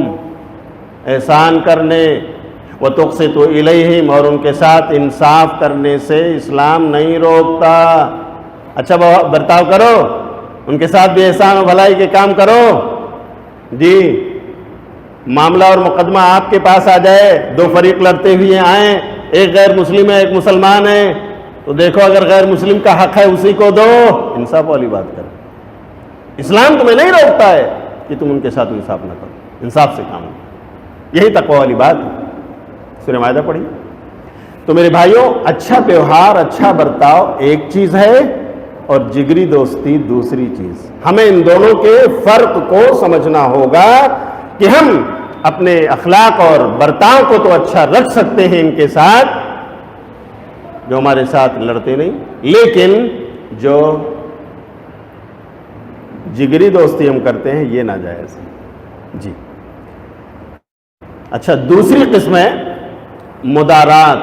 احسان کرنے، وتقسطوا الیہم، اور ان کے ساتھ انصاف کرنے سے اسلام نہیں روکتا۔ اچھا برتاؤ کرو، ان کے ساتھ بھی احسان و بھلائی کے کام کرو۔ جی معاملہ اور مقدمہ آپ کے پاس آ جائے، دو فریق لڑتے ہوئے آئیں، ایک غیر مسلم ہے ایک مسلمان ہے، تو دیکھو اگر غیر مسلم کا حق ہے اسی کو دو، انصاف والی بات کرو۔ اسلام تمہیں نہیں روکتا ہے کہ تم ان کے ساتھ انصاف نہ کرو، انصاف سے کام کرو، یہی تقویٰ والی بات ہے۔ سورہ مائدہ پڑھی۔ تو میرے بھائیوں، اچھا ویوہار، اچھا برتاؤ ایک چیز ہے اور جگری دوستی دوسری چیز۔ ہمیں ان دونوں کے فرق کو سمجھنا ہوگا کہ ہم اپنے اخلاق اور برتاؤ کو تو اچھا رکھ سکتے ہیں ان کے ساتھ جو ہمارے ساتھ لڑتے نہیں، لیکن جو جگری دوستی ہم کرتے ہیں یہ ناجائز ہے جی۔ اچھا، دوسری قسم ہے مدارات،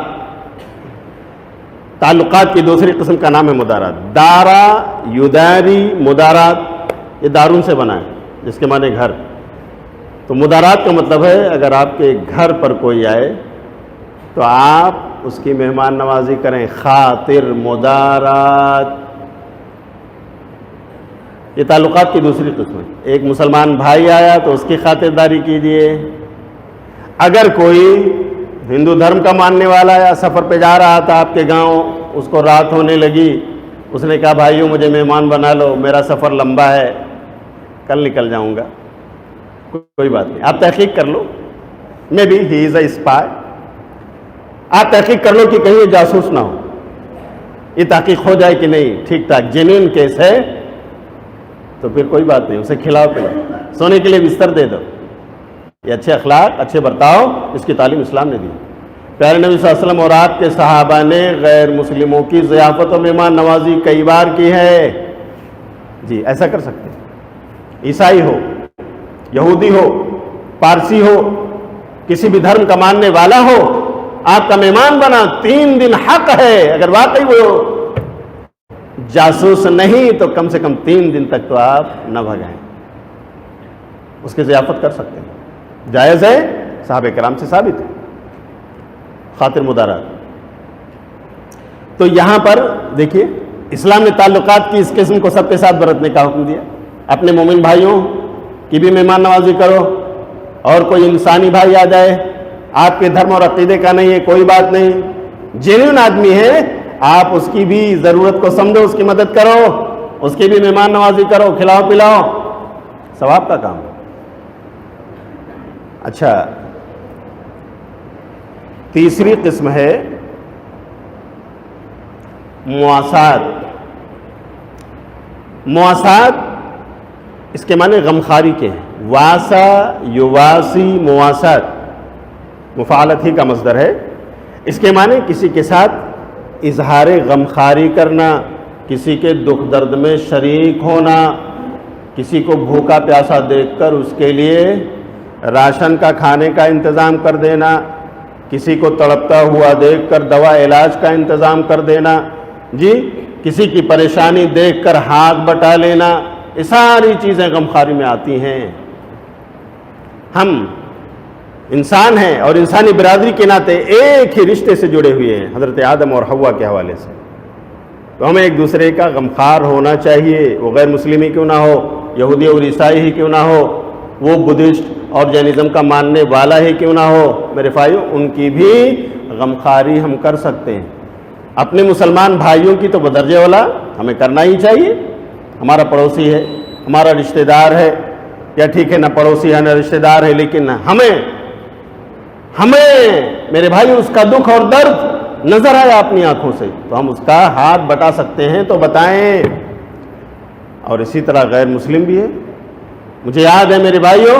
تعلقات کی دوسری قسم کا نام ہے مدارات۔ دارا یداری، مدارات یہ دارون سے بنا ہے جس کے معنی گھر۔ تو مدارات کا مطلب ہے اگر آپ کے گھر پر کوئی آئے تو آپ اس کی مہمان نوازی کریں، خاطر مدارات۔ یہ تعلقات کی دوسری قسم ہے۔ ایک مسلمان بھائی آیا تو اس کی خاطرداری کیجیے۔ اگر کوئی ہندو دھرم کا ماننے والا یا سفر پہ جا رہا تھا آپ کے گاؤں، اس کو رات ہونے لگی، اس نے کہا بھائیوں مجھے مہمان بنا لو، میرا سفر لمبا ہے، کل نکل جاؤں گا، کوئی بات نہیں، آپ تحقیق کر لو، may be he is a spy, آپ تحقیق کر لو کہ کہیں یہ جاسوس نہ ہو، یہ تحقیق ہو جائے کہ نہیں ٹھیک ٹھاک جینوئن کیس ہے تو پھر کوئی بات نہیں، اسے کھلاؤ پلاؤ، سونے کے لیے بستر دے دو۔ یہ اچھے اخلاق، اچھے برتاؤ، اس کی تعلیم اسلام نے دی۔ پیارے نبی صلی اللہ علیہ وسلم اور آپ کے صحابہ نے غیر مسلموں کی ضیافت و مہمان نوازی کئی بار کی ہے جی۔ ایسا کر سکتے ہیں، عیسائی ہو، یہودی ہو، پارسی ہو، کسی بھی دھرم کا ماننے والا ہو، آپ کا مہمان بنا، 3 دن حق ہے، اگر واقعی وہ جاسوس نہیں تو کم سے کم 3 دن تک تو آپ نہ بھگائیں، اس کی ضیافت کر سکتے ہیں، جائز ہے، صحابہ کرام سے ثابت ہے، خاطر مدارات۔ تو یہاں پر دیکھیے اسلام نے تعلقات کی اس قسم کو سب کے ساتھ برتنے کا حکم دیا۔ اپنے مومن بھائیوں کی بھی مہمان نوازی کرو، اور کوئی انسانی بھائی آ جائے آپ کے دھرم اور عقیدے کا نہیں ہے، کوئی بات نہیں، جینوئن آدمی ہے، آپ اس کی بھی ضرورت کو سمجھو، اس کی مدد کرو، اس کی بھی مہمان نوازی کرو، کھلاؤ پلاؤ، ثواب کا کام۔ اچھا، تیسری قسم ہے مواسات۔ مواسات اس کے معنی غمخواری کے ہیں، واسا یواسی، مواسات مفعلت ہی کا مصدر ہے۔ اس کے معنی کسی کے ساتھ اظہار غمخواری کرنا، کسی کے دکھ درد میں شریک ہونا، کسی کو بھوکا پیاسا دیکھ کر اس کے لیے راشن کا کھانے کا انتظام کر دینا، کسی کو تڑپتا ہوا دیکھ کر دوا علاج کا انتظام کر دینا جی، کسی کی پریشانی دیکھ کر ہاتھ بٹا لینا، یہ ساری چیزیں غمخواری میں آتی ہیں۔ ہم انسان ہیں اور انسانی برادری کے ناطے ایک ہی رشتے سے جڑے ہوئے ہیں، حضرت آدم اور حوا کے حوالے سے، تو ہمیں ایک دوسرے کا غمخوار ہونا چاہیے، وہ غیر مسلم ہی کیوں نہ ہو، یہودی اور عیسائی ہی کیوں نہ ہو، وہ بدھسٹ اور جینزم کا ماننے والا ہی کیوں نہ ہو، میرے بھائیوں ان کی بھی غمخواری ہم کر سکتے ہیں۔ اپنے مسلمان بھائیوں کی تو بدرجہ والا ہمیں کرنا ہی چاہیے، ہمارا پڑوسی ہے، ہمارا رشتہ دار ہے، یا ٹھیک ہے نہ پڑوسی ہے نہ رشتہ دار ہے، لیکن ہمیں میرے بھائی اس کا دکھ اور درد نظر آیا اپنی آنکھوں سے تو ہم اس کا ہاتھ بٹا سکتے ہیں تو بتائیں۔ اور اسی طرح غیر مسلم بھی ہے۔ مجھے یاد ہے میرے بھائیوں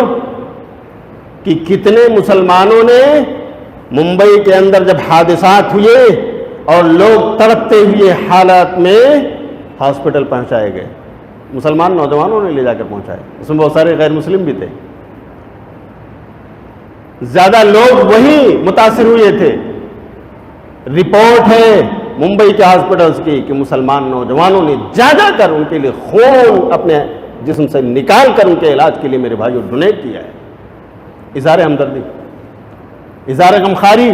کہ کتنے مسلمانوں نے ممبئی کے اندر جب حادثات ہوئے اور لوگ تڑپتے ہوئے حالات میں ہاسپٹل پہنچائے گئے، مسلمان نوجوانوں نے لے جا کر پہنچائے، اس میں بہت سارے غیر مسلم بھی تھے، زیادہ لوگ وہی متاثر ہوئے تھے۔ رپورٹ ہے ممبئی کے ہاسپٹلز کی کہ مسلمان نوجوانوں نے جا کر ان کے لیے خون اپنے جسم سے نکال کر ان کے علاج کے لیے میرے بھائیوں ڈونیٹ کیا ہے۔ اظہار ہمدردی، اظہار غمخواری،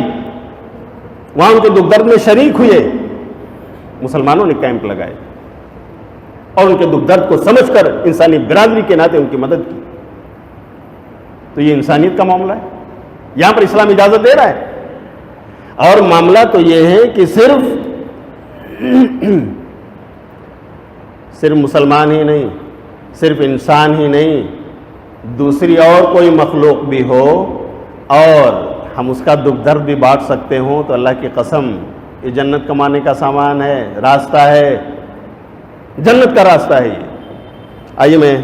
وہاں ان کے دکھ درد میں شریک ہوئے، مسلمانوں نے کیمپ لگائے اور ان کے دکھ درد کو سمجھ کر انسانی برادری کے ناطے ان کی مدد کی۔ تو یہ انسانیت کا معاملہ ہے، یہاں پر اسلام اجازت دے رہا ہے۔ اور معاملہ تو یہ ہے کہ صرف مسلمان ہی نہیں، صرف انسان ہی نہیں، دوسری اور کوئی مخلوق بھی ہو اور ہم اس کا دکھ درد بھی بانٹ سکتے ہوں تو اللہ کی قسم یہ جنت کمانے کا سامان ہے، راستہ ہے، جنت کا راستہ ہے یہ۔ آئیے میں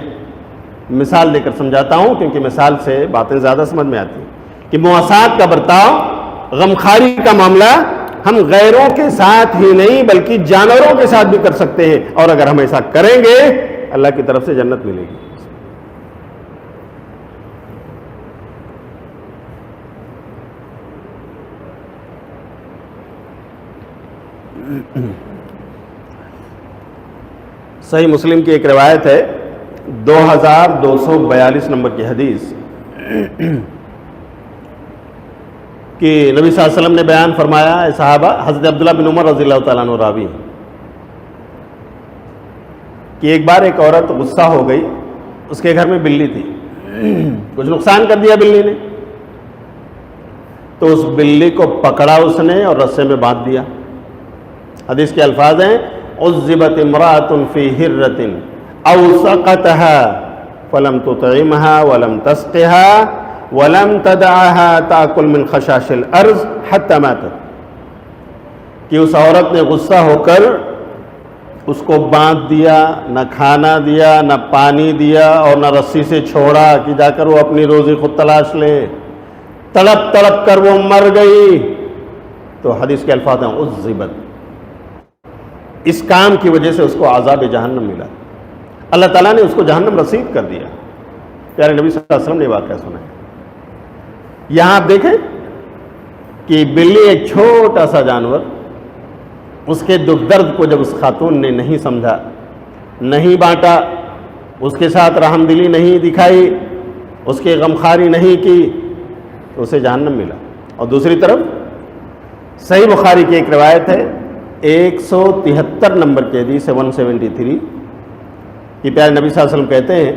مثال دے کر سمجھاتا ہوں کیونکہ مثال سے باتیں زیادہ سمجھ میں آتی ہیں کہ مواسات کا برتاؤ، غمخواری کا معاملہ ہم غیروں کے ساتھ ہی نہیں بلکہ جانوروں کے ساتھ بھی کر سکتے ہیں، اور اگر ہم ایسا کریں گے اللہ کی طرف سے جنت ملے گی۔ صحیح مسلم کی ایک روایت ہے 2242 نمبر کی حدیث کہ نبی صلی اللہ علیہ وسلم نے بیان فرمایا، اے صحابہ، حضرت عبداللہ بن عمر رضی اللہ تعالیٰ عنہ راوی، کہ ایک بار ایک عورت غصہ ہو گئی، اس کے گھر میں بلی تھی، کچھ نقصان کر دیا بلی نے، تو اس بلی کو پکڑا اس نے اور رسے میں باندھ دیا۔ حدیث کے الفاظ ہیں عذبت امرأۃ فی ہرۃ او سقطها فلم تطعمها ولم تسقها ولم تدعها تاکل من خشاش الارض حتی ماتت، کہ اس عورت نے غصہ ہو کر اس کو باندھ دیا، نہ کھانا دیا، نہ پانی دیا، اور نہ رسی سے چھوڑا کہ جا کر وہ اپنی روزی خود تلاش لے، تڑپ تڑپ کر وہ مر گئی۔ تو حدیث کے الفاظ ہیں عذبت، اس کام کی وجہ سے اس کو عذاب جہنم ملا، اللہ تعالیٰ نے اس کو جہنم رسید کر دیا۔ پیارے نبی صلی اللہ علیہ وسلم نے واقعہ سنا ہے۔ یہاں آپ دیکھیں کہ بلی ایک چھوٹا سا جانور، اس کے دکھ درد کو جب اس خاتون نے نہیں سمجھا، نہیں بانٹا، اس کے ساتھ رحم دلی نہیں دکھائی، اس کی غمخواری نہیں کی، تو اسے جہنم ملا۔ اور دوسری طرف صحیح بخاری کی ایک روایت ہے 173 نمبر کی حدیث ہے 173، کہ پیارے نبی صلی اللہ علیہ وسلم کہتے ہیں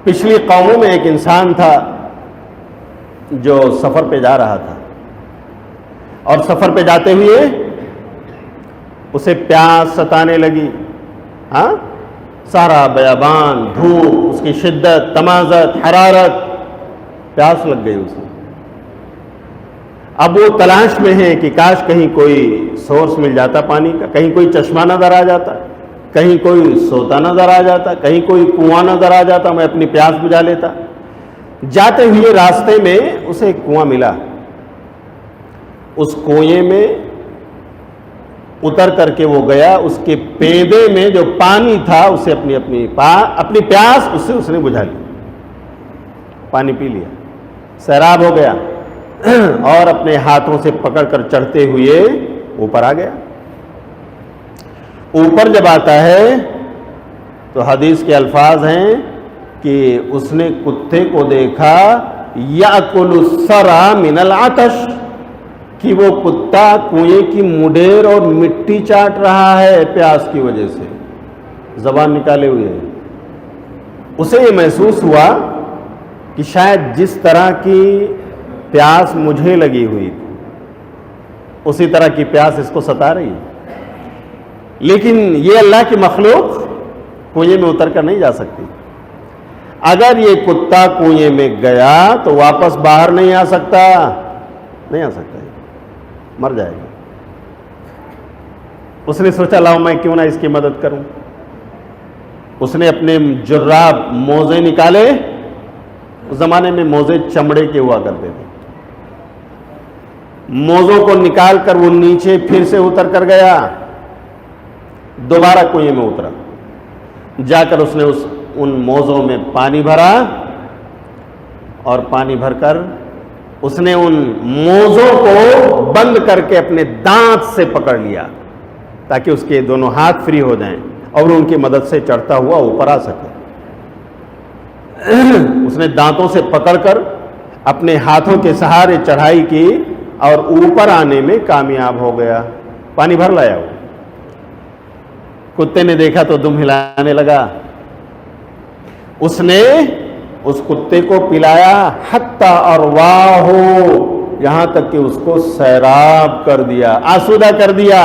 پچھلی قوموں میں ایک انسان تھا جو سفر پہ جا رہا تھا، اور سفر پہ جاتے ہوئے اسے پیاس ستانے لگی، سارا بیابان، دھوپ، اس کی شدت، تمازت، حرارت، پیاس لگ گئی اسے۔ اب وہ تلاش میں ہے کہ کاش کہیں کوئی سورس مل جاتا پانی کا، کہیں کوئی چشمہ نظر آ جاتا، کہیں کوئی سوتا نظر آ جاتا، کہیں کوئی کنواں نظر آ جاتا، میں اپنی پیاس بجھا لیتا۔ جاتے ہوئے راستے میں اسے ایک کنواں ملا، اس کنویں میں اتر کر کے وہ گیا، اس کے پیندے میں جو پانی تھا اسے اپنی پیاس اس نے بجھا لی، پانی پی لیا، سیراب ہو گیا، اور اپنے ہاتھوں سے پکڑ کر چڑھتے ہوئے اوپر آ گیا۔ اوپر جب آتا ہے تو حدیث کے الفاظ ہیں کہ اس نے کتے کو دیکھا یأکل الثری من العطش، کہ وہ کتا کنویں کی مڈیر اور مٹی چاٹ رہا ہے پیاس کی وجہ سے، زبان نکالے ہوئے ہے۔ اسے یہ محسوس ہوا کہ شاید جس طرح کی پیاس مجھے لگی ہوئی تھی اسی طرح کی پیاس اس کو ستا رہی ہے، لیکن یہ اللہ کی مخلوق کنویں میں اتر کر نہیں جا سکتی۔ اگر یہ کتا کنویں میں گیا تو واپس باہر نہیں آ سکتا، مر جائے گا۔ اس نے سوچا لاؤ میں کیوں نہ اس کی مدد کروں۔ اس نے اپنے جراب موزے نکالے، اس زمانے میں موزے چمڑے کے ہوا کرتے تھے، موزوں کو نکال کر وہ نیچے پھر سے اتر کر گیا، دوبارہ کنویں میں اترا، جا کر اس نے ان موزوں میں پانی بھرا، اور پانی بھر کر اس نے ان موزوں کو بند کر کے اپنے دانت سے پکڑ لیا تاکہ اس کے دونوں ہاتھ فری ہو جائیں اور ان کی مدد سے چڑھتا ہوا اوپر آ سکے۔ اس نے دانتوں سے پکڑ کر اپنے ہاتھوں کے سہارے چڑھائی کی اور اوپر آنے میں کامیاب ہو گیا، پانی بھر لایا وہ۔ کتے نے دیکھا تو دم ہلانے لگا، اس نے اس کتے کو پلایا حتی ارواہ، یہاں تک کہ اس کو سیراب کر دیا، آسودہ کر دیا۔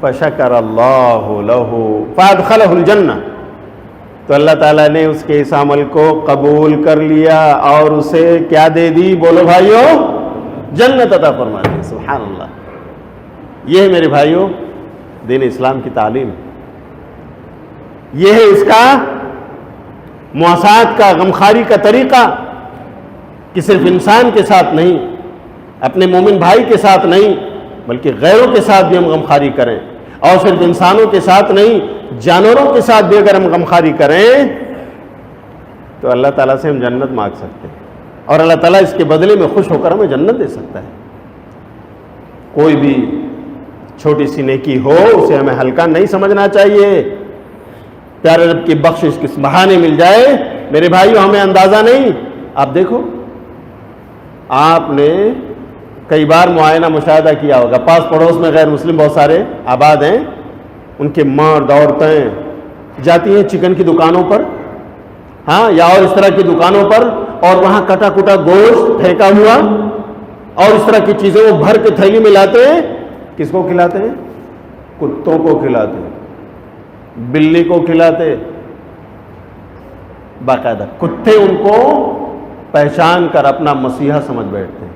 فشکر اللہ لہ فادخلہ الجنہ، تو اللہ تعالیٰ نے اس کے اس عمل کو قبول کر لیا اور اسے کیا دے دی؟ بولو بھائیو، جنت عطا فرما دی۔ سبحان اللہ۔ یہ ہے میرے بھائیو دین اسلام کی تعلیم، یہ ہے اس کا مواسات کا، غمخواری کا طریقہ، کہ صرف انسان کے ساتھ نہیں، اپنے مومن بھائی کے ساتھ نہیں، بلکہ غیروں کے ساتھ بھی ہم غمخواری کریں، اور صرف انسانوں کے ساتھ نہیں جانوروں کے ساتھ بھی اگر ہم غمخواری کریں تو اللہ تعالیٰ سے ہم جنت مانگ سکتے ہیں، اور اللہ تعالیٰ اس کے بدلے میں خوش ہو کر ہمیں جنت دے سکتا ہے۔ کوئی بھی چھوٹی سی نیکی ہو اسے ہمیں ہلکا نہیں سمجھنا چاہیے۔ پیارے رب کی بخشش کس بہانے مل جائے میرے بھائیو ہمیں اندازہ نہیں۔ آپ دیکھو، آپ نے کئی بار معائنہ مشاہدہ کیا ہوگا، پاس پڑوس میں غیر مسلم بہت سارے آباد ہیں، ان کے مرد عورتیں جاتی ہیں چکن کی دکانوں پر، ہاں، یا اور اس طرح کی دکانوں پر، اور وہاں کٹا کٹا گوشت پھینکا ہوا اور اس طرح کی چیزیں وہ بھر کے تھیلی میں لاتے ہیں۔ کس کو کھلاتے ہیں؟ کتوں کو کھلاتے ہیں، بلی کو کھلاتے، باقاعدہ کتے ان کو پہچان کر اپنا مسیحا سمجھ بیٹھتے ہیں۔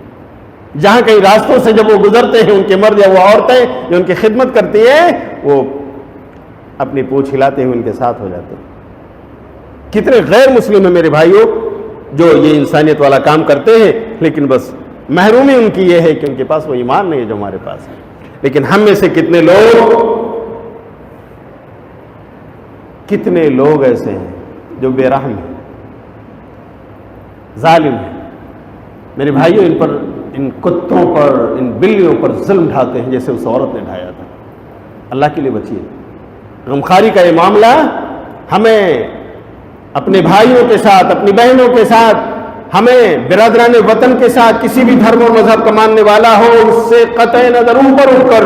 جہاں کئی راستوں سے جب وہ گزرتے ہیں، ان کے مرد یا وہ عورتیں جو ان کی خدمت کرتی ہیں، وہ اپنی پونچھ ہلاتے ہوئے ان کے ساتھ ہو جاتے ہیں۔ کتنے غیر مسلم ہیں میرے بھائیوں جو یہ انسانیت والا کام کرتے ہیں، لیکن بس محرومی ان کی یہ ہے کہ ان کے پاس وہ ایمان نہیں ہے جو ہمارے پاس ہے۔ لیکن ہم میں سے کتنے لوگ ایسے ہیں جو بے رحم ہیں، ظالم ہیں میرے بھائیوں، ان کتوں پر، ان بلیوں پر ظلم ڈھاتے ہیں جیسے اس عورت نے ڈھایا تھا۔ اللہ کے لیے بچیے۔ غمخواری کا یہ معاملہ ہمیں اپنے بھائیوں کے ساتھ، اپنی بہنوں کے ساتھ، ہمیں برادران وطن کے ساتھ، کسی بھی دھرم و مذہب کا ماننے والا ہو، اس سے قطع نظر اوپر اٹھ کر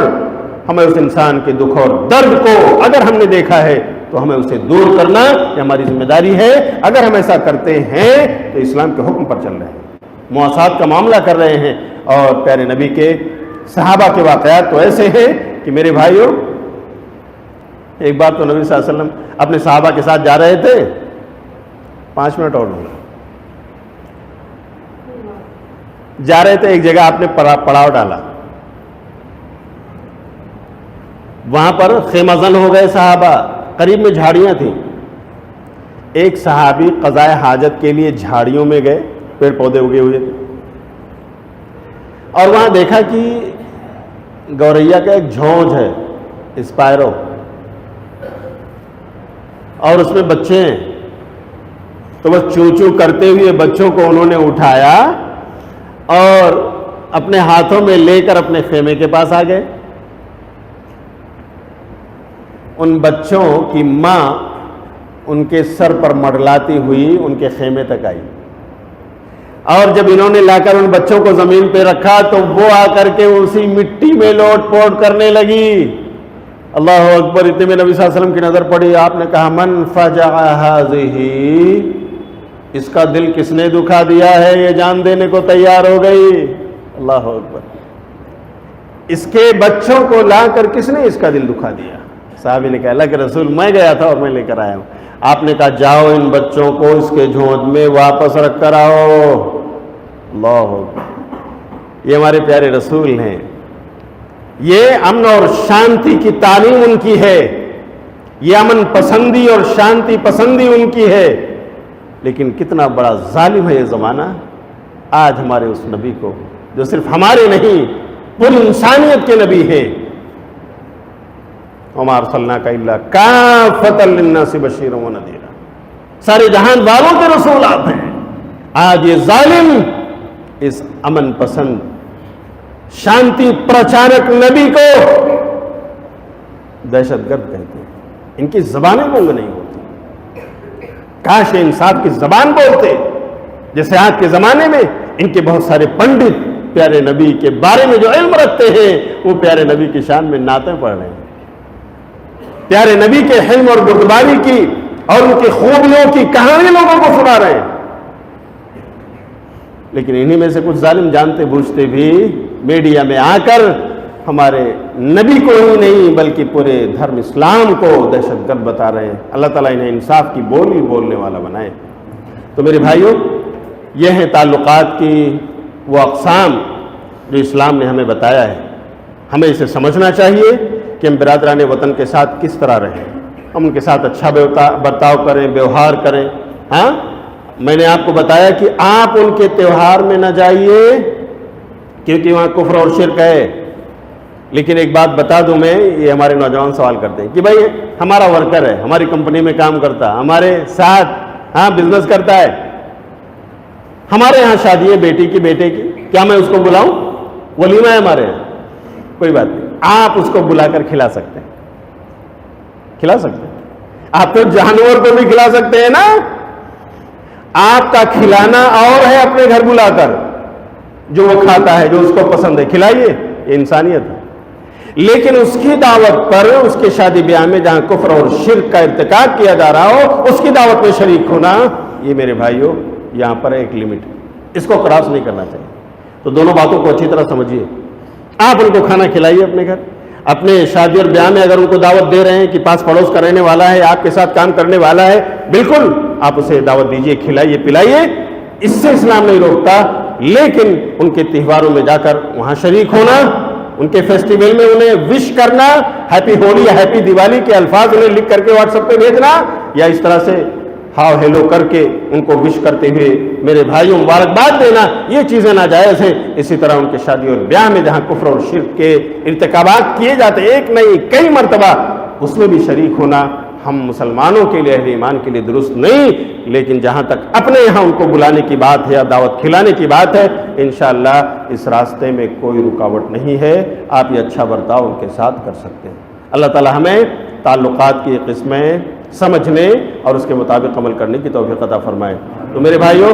ہمیں اس انسان کے دکھ اور درد کو اگر ہم نے دیکھا ہے تو ہمیں اسے دور کرنا یہ ہماری ذمہ داری ہے۔ اگر ہم ایسا کرتے ہیں تو اسلام کے حکم پر چل رہے ہیں، مواصلات کا معاملہ کر رہے ہیں۔ اور پیارے نبی کے صحابہ کے واقعات تو ایسے ہیں کہ میرے بھائیوں، ایک بار تو نبی صلی اللہ علیہ وسلم اپنے صحابہ کے ساتھ جا رہے تھے، 5 منٹ اور لوں گا، جا رہے تھے ایک جگہ آپ نے پڑاؤ ڈالا، وہاں پر خیمہ زن ہو گئے صحابہ، قریب میں جھاڑیاں تھیں۔ ایک صحابی قضائے حاجت کے لیے جھاڑیوں میں گئے، پیڑ پودے اگے ہوئے تھے، اور وہاں دیکھا کہ گوریا کا ایک جھونج ہے، اسپائرو، اور اس میں بچے ہیں، تو بس چوں چوں کرتے ہوئے بچوں کو انہوں نے اٹھایا اور اپنے ہاتھوں میں لے کر اپنے خیمے کے پاس آ گئے۔ ان بچوں کی ماں ان کے سر پر مڈلاتی ہوئی ان کے خیمے تک آئی، اور جب انہوں نے لا کر ان بچوں کو زمین پہ رکھا تو وہ آ کر کے اسی مٹی میں لوٹ پوٹ کرنے لگی۔ اللہ اکبر! اتنے میں نبی صلی اللہ علیہ وسلم کی نظر پڑی، آپ نے کہا من فجع هذه، اس کا دل کس نے دکھا دیا ہے، یہ جان دینے کو تیار ہو گئی۔ اللہ اکبر! اس کے بچوں کو لا کر کس نے اس کا دل دکھا دیا؟ صحابی نے کہا اللہ کے رسول میں گیا تھا اور میں لے کر آیا ہوں۔ آپ نے کہا جاؤ ان بچوں کو اس کے جھونج میں واپس رکھ کر آؤ۔ اللہ اکبر! یہ ہمارے پیارے رسول ہیں، یہ امن اور شانتی کی تعلیم ان کی ہے، یہ امن پسندی اور شانتی پسندی ان کی ہے۔ لیکن کتنا بڑا ظالم ہے یہ زمانہ آج ہمارے اس نبی کو، جو صرف ہمارے نہیں پوری انسانیت کے نبی ہیں۔ وما ارسلناک الا کافۃ للناس بشیرا ونذیرا، سارے جہان والوں کے رسول آپ ہیں۔ آج یہ ظالم اس امن پسند شانتی پرچارک نبی کو دہشت گرد کہتے ہیں۔ ان کی زبانیں گونگ نہیں ہوتی، کاش انصاف کی زبان بولتے، جیسے آج کے زمانے میں ان کے بہت سارے پنڈت پیارے نبی کے بارے میں جو علم رکھتے ہیں وہ پیارے نبی کی شان میں نعتیں پڑھ رہے ہیں، پیارے نبی کے حلم اور بردباری کی اور ان کی خوبیوں کی کہانی لوگوں کو سنا رہے ہیں۔ لیکن انہی میں سے کچھ ظالم جانتے بوجھتے بھی میڈیا میں آ کر ہمارے نبی کو ہی نہیں بلکہ پورے دھرم اسلام کو دہشت گرد بتا رہے ہیں۔ اللہ تعالیٰ انہیں انصاف کی بولی بولنے والا بنائے۔ تو میرے بھائیوں، یہ ہیں تعلقات کی وہ اقسام جو اسلام نے ہمیں بتایا ہے۔ ہمیں اسے سمجھنا چاہیے کہ ہم برادران وطن کے ساتھ کس طرح رہیں، ہم ان کے ساتھ اچھا برتاؤ کریں، ویوہار کریں۔ ہاں، میں نے آپ کو بتایا کہ آپ ان کے تہوار میں نہ جائیے کیونکہ وہاں کفر اور شرک ہے۔ لیکن ایک بات بتا دوں میں، یہ ہمارے نوجوان سوال کرتے ہیں کہ بھائی ہمارا ورکر ہے، ہماری کمپنی میں کام کرتا، ہمارے ساتھ بزنس کرتا ہے، ہمارے یہاں شادی ہے بیٹی کی بیٹے کی، کیا میں اس کو بلاؤں؟ ولیمہ ہے ہمارے یہاں، کوئی بات نہیں، آپ اس کو بلا کر کھلا سکتے ہیں، کھلا سکتے ہیں۔ آپ تو جانور کو بھی کھلا سکتے ہیں نا۔ آپ کا کھلانا اور ہے اپنے گھر بلا کر، جو وہ کھاتا ہے جو اس کو پسند ہے کھلائیے، یہ انسانیت ہے۔ لیکن اس کی دعوت پر، اس کے شادی بیاہ میں جہاں کفر اور شرک کا ارتکاب کیا جا رہا ہو، اس کی دعوت میں شریک ہونا، یہ میرے بھائیوں یہاں پر ایک لمٹ ہے، اس کو کراس نہیں کرنا چاہیے۔ تو دونوں باتوں کو اچھی طرح سمجھیے۔ آپ ان کو کھانا کھلائیے اپنے گھر، اپنے شادی اور بیاہ میں اگر ان کو دعوت دے رہے ہیں کہ پاس پڑوس کا رہنے والا ہے، آپ کے ساتھ کام کرنے والا ہے، بالکل آپ اسے دعوت دیجئے، کھلائیے پلائیے، اس سے اسلام نہیں روکتا۔ لیکن ان کے تہواروں میں جا کر وہاں شریک ہونا، ان کے فیسٹیول میں انہیں وش کرنا، ہیپی ہولی یا ہیپی دیوالی کے الفاظ انہیں لکھ کر کے واٹس ایپ پہ بھیجنا، یا اس طرح سے ہاؤ ہیلو کر کے ان کو وش کرتے ہوئے میرے بھائیوں مبارکباد دینا، یہ چیزیں ناجائز ہیں۔ اسی طرح ان کے شادی اور بیاہ میں جہاں کفر اور شرک کے ارتکابات کیے جاتے ہیں، ایک نہیں کئی مرتبہ، اس میں بھی شریک ہونا ہم مسلمانوں کے لیے، اہل ایمان کے لیے درست نہیں۔ لیکن جہاں تک اپنے یہاں ان کو بلانے کی بات ہے یا دعوت کھلانے کی بات ہے، انشاءاللہ اس راستے میں کوئی رکاوٹ نہیں ہے، آپ یہ اچھا برتاؤ ان کے ساتھ کر سکتے ہیں۔ اللہ تعالی ہمیں تعلقات کی قسمیں سمجھنے اور اس کے مطابق عمل کرنے کی توفیق عطا فرمائے۔ تو میرے بھائیوں،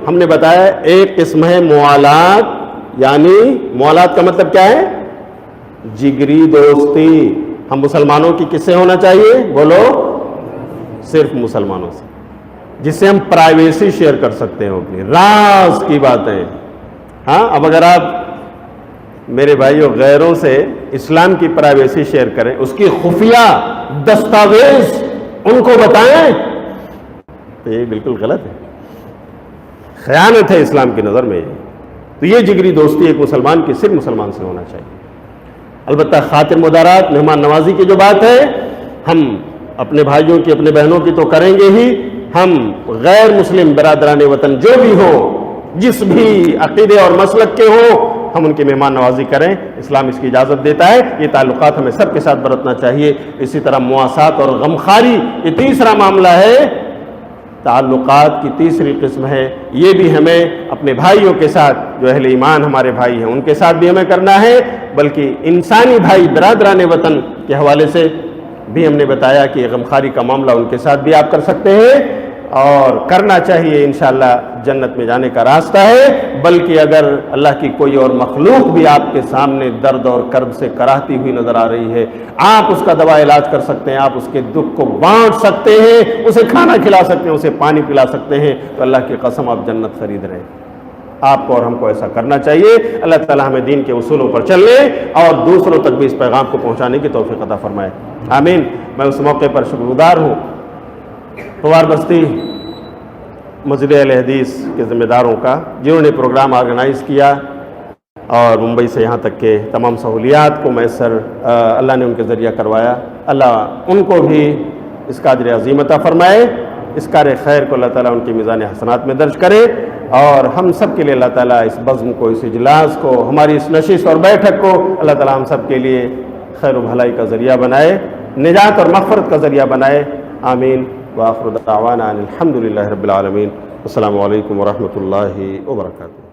ہم نے بتایا ایک قسم ہے موالات، یعنی موالات کا مطلب کیا ہے؟ جگری دوستی۔ ہم مسلمانوں کی کس سے ہونا چاہیے؟ بولو، صرف مسلمانوں سے، جس سے ہم پرائیویسی شیئر کر سکتے ہیں، اپنی راز کی باتیں۔ اب اگر آپ میرے بھائیوں غیروں سے اسلام کی پرائیویسی شیئر کریں، اس کی خفیہ دستاویز ان کو بتائیں، تو یہ بالکل غلط ہے، خیانت ہے اسلام کی نظر میں۔ تو یہ جگری دوستی ایک مسلمان کی صرف مسلمان سے ہونا چاہیے۔ البتہ خاطر مدارات، مہمان نوازی کی جو بات ہے، ہم اپنے بھائیوں کی، اپنے بہنوں کی تو کریں گے ہی، ہم غیر مسلم برادران وطن جو بھی ہوں، جس بھی عقیدے اور مسلک کے ہوں، ہم ان کی مہمان نوازی کریں، اسلام اس کی اجازت دیتا ہے۔ یہ تعلقات ہمیں سب کے ساتھ برتنا چاہیے۔ اسی طرح مواسات اور غمخواری، یہ تیسرا معاملہ ہے، تعلقات کی تیسری قسم ہے، یہ بھی ہمیں اپنے بھائیوں کے ساتھ، جو اہل ایمان ہمارے بھائی ہیں، ان کے ساتھ بھی ہمیں کرنا ہے، بلکہ انسانی بھائی برادران وطن کے حوالے سے بھی ہم نے بتایا کہ غمخواری کا معاملہ ان کے ساتھ بھی آپ کر سکتے ہیں اور کرنا چاہیے، انشاءاللہ جنت میں جانے کا راستہ ہے۔ بلکہ اگر اللہ کی کوئی اور مخلوق بھی آپ کے سامنے درد اور کرب سے کراہتی ہوئی نظر آ رہی ہے، آپ اس کا دوا علاج کر سکتے ہیں، آپ اس کے دکھ کو بانٹ سکتے ہیں، اسے کھانا کھلا سکتے ہیں، اسے پانی پلا سکتے ہیں، تو اللہ کی قسم آپ جنت خرید رہے ہیں۔ آپ کو اور ہم کو ایسا کرنا چاہیے۔ اللہ تعالی ہمیں دین کے اصولوں پر چلنے اور دوسروں تک بھی اس پیغام کو پہنچانے کی توفیق عطا فرمائے، آمین۔ میں اس موقع پر شکر گزار ہوں پوار بستی مسجد اہل حدیث کے ذمہ داروں کا، جنہوں نے پروگرام آرگنائز کیا اور ممبئی سے یہاں تک کے تمام سہولیات کو میسر اللہ نے ان کے ذریعہ کروایا۔ اللہ ان کو بھی اس کا اجر عظیم عطا فرمائے، اس کار خیر کو اللہ تعالیٰ ان کی میزان حسنات میں درج کرے، اور ہم سب کے لیے اللہ تعالیٰ اس بزم کو، اس اجلاس کو، ہماری اس نشست اور بیٹھک کو اللہ تعالیٰ ہم سب کے لیے خیر و بھلائی کا ذریعہ بنائے، نجات اور مغفرت کا ذریعہ بنائے، آمین۔ وآخر دعوانا ان الحمد للہ رب العالمین۔ السلام علیکم ورحمۃ اللہ وبرکاتہ۔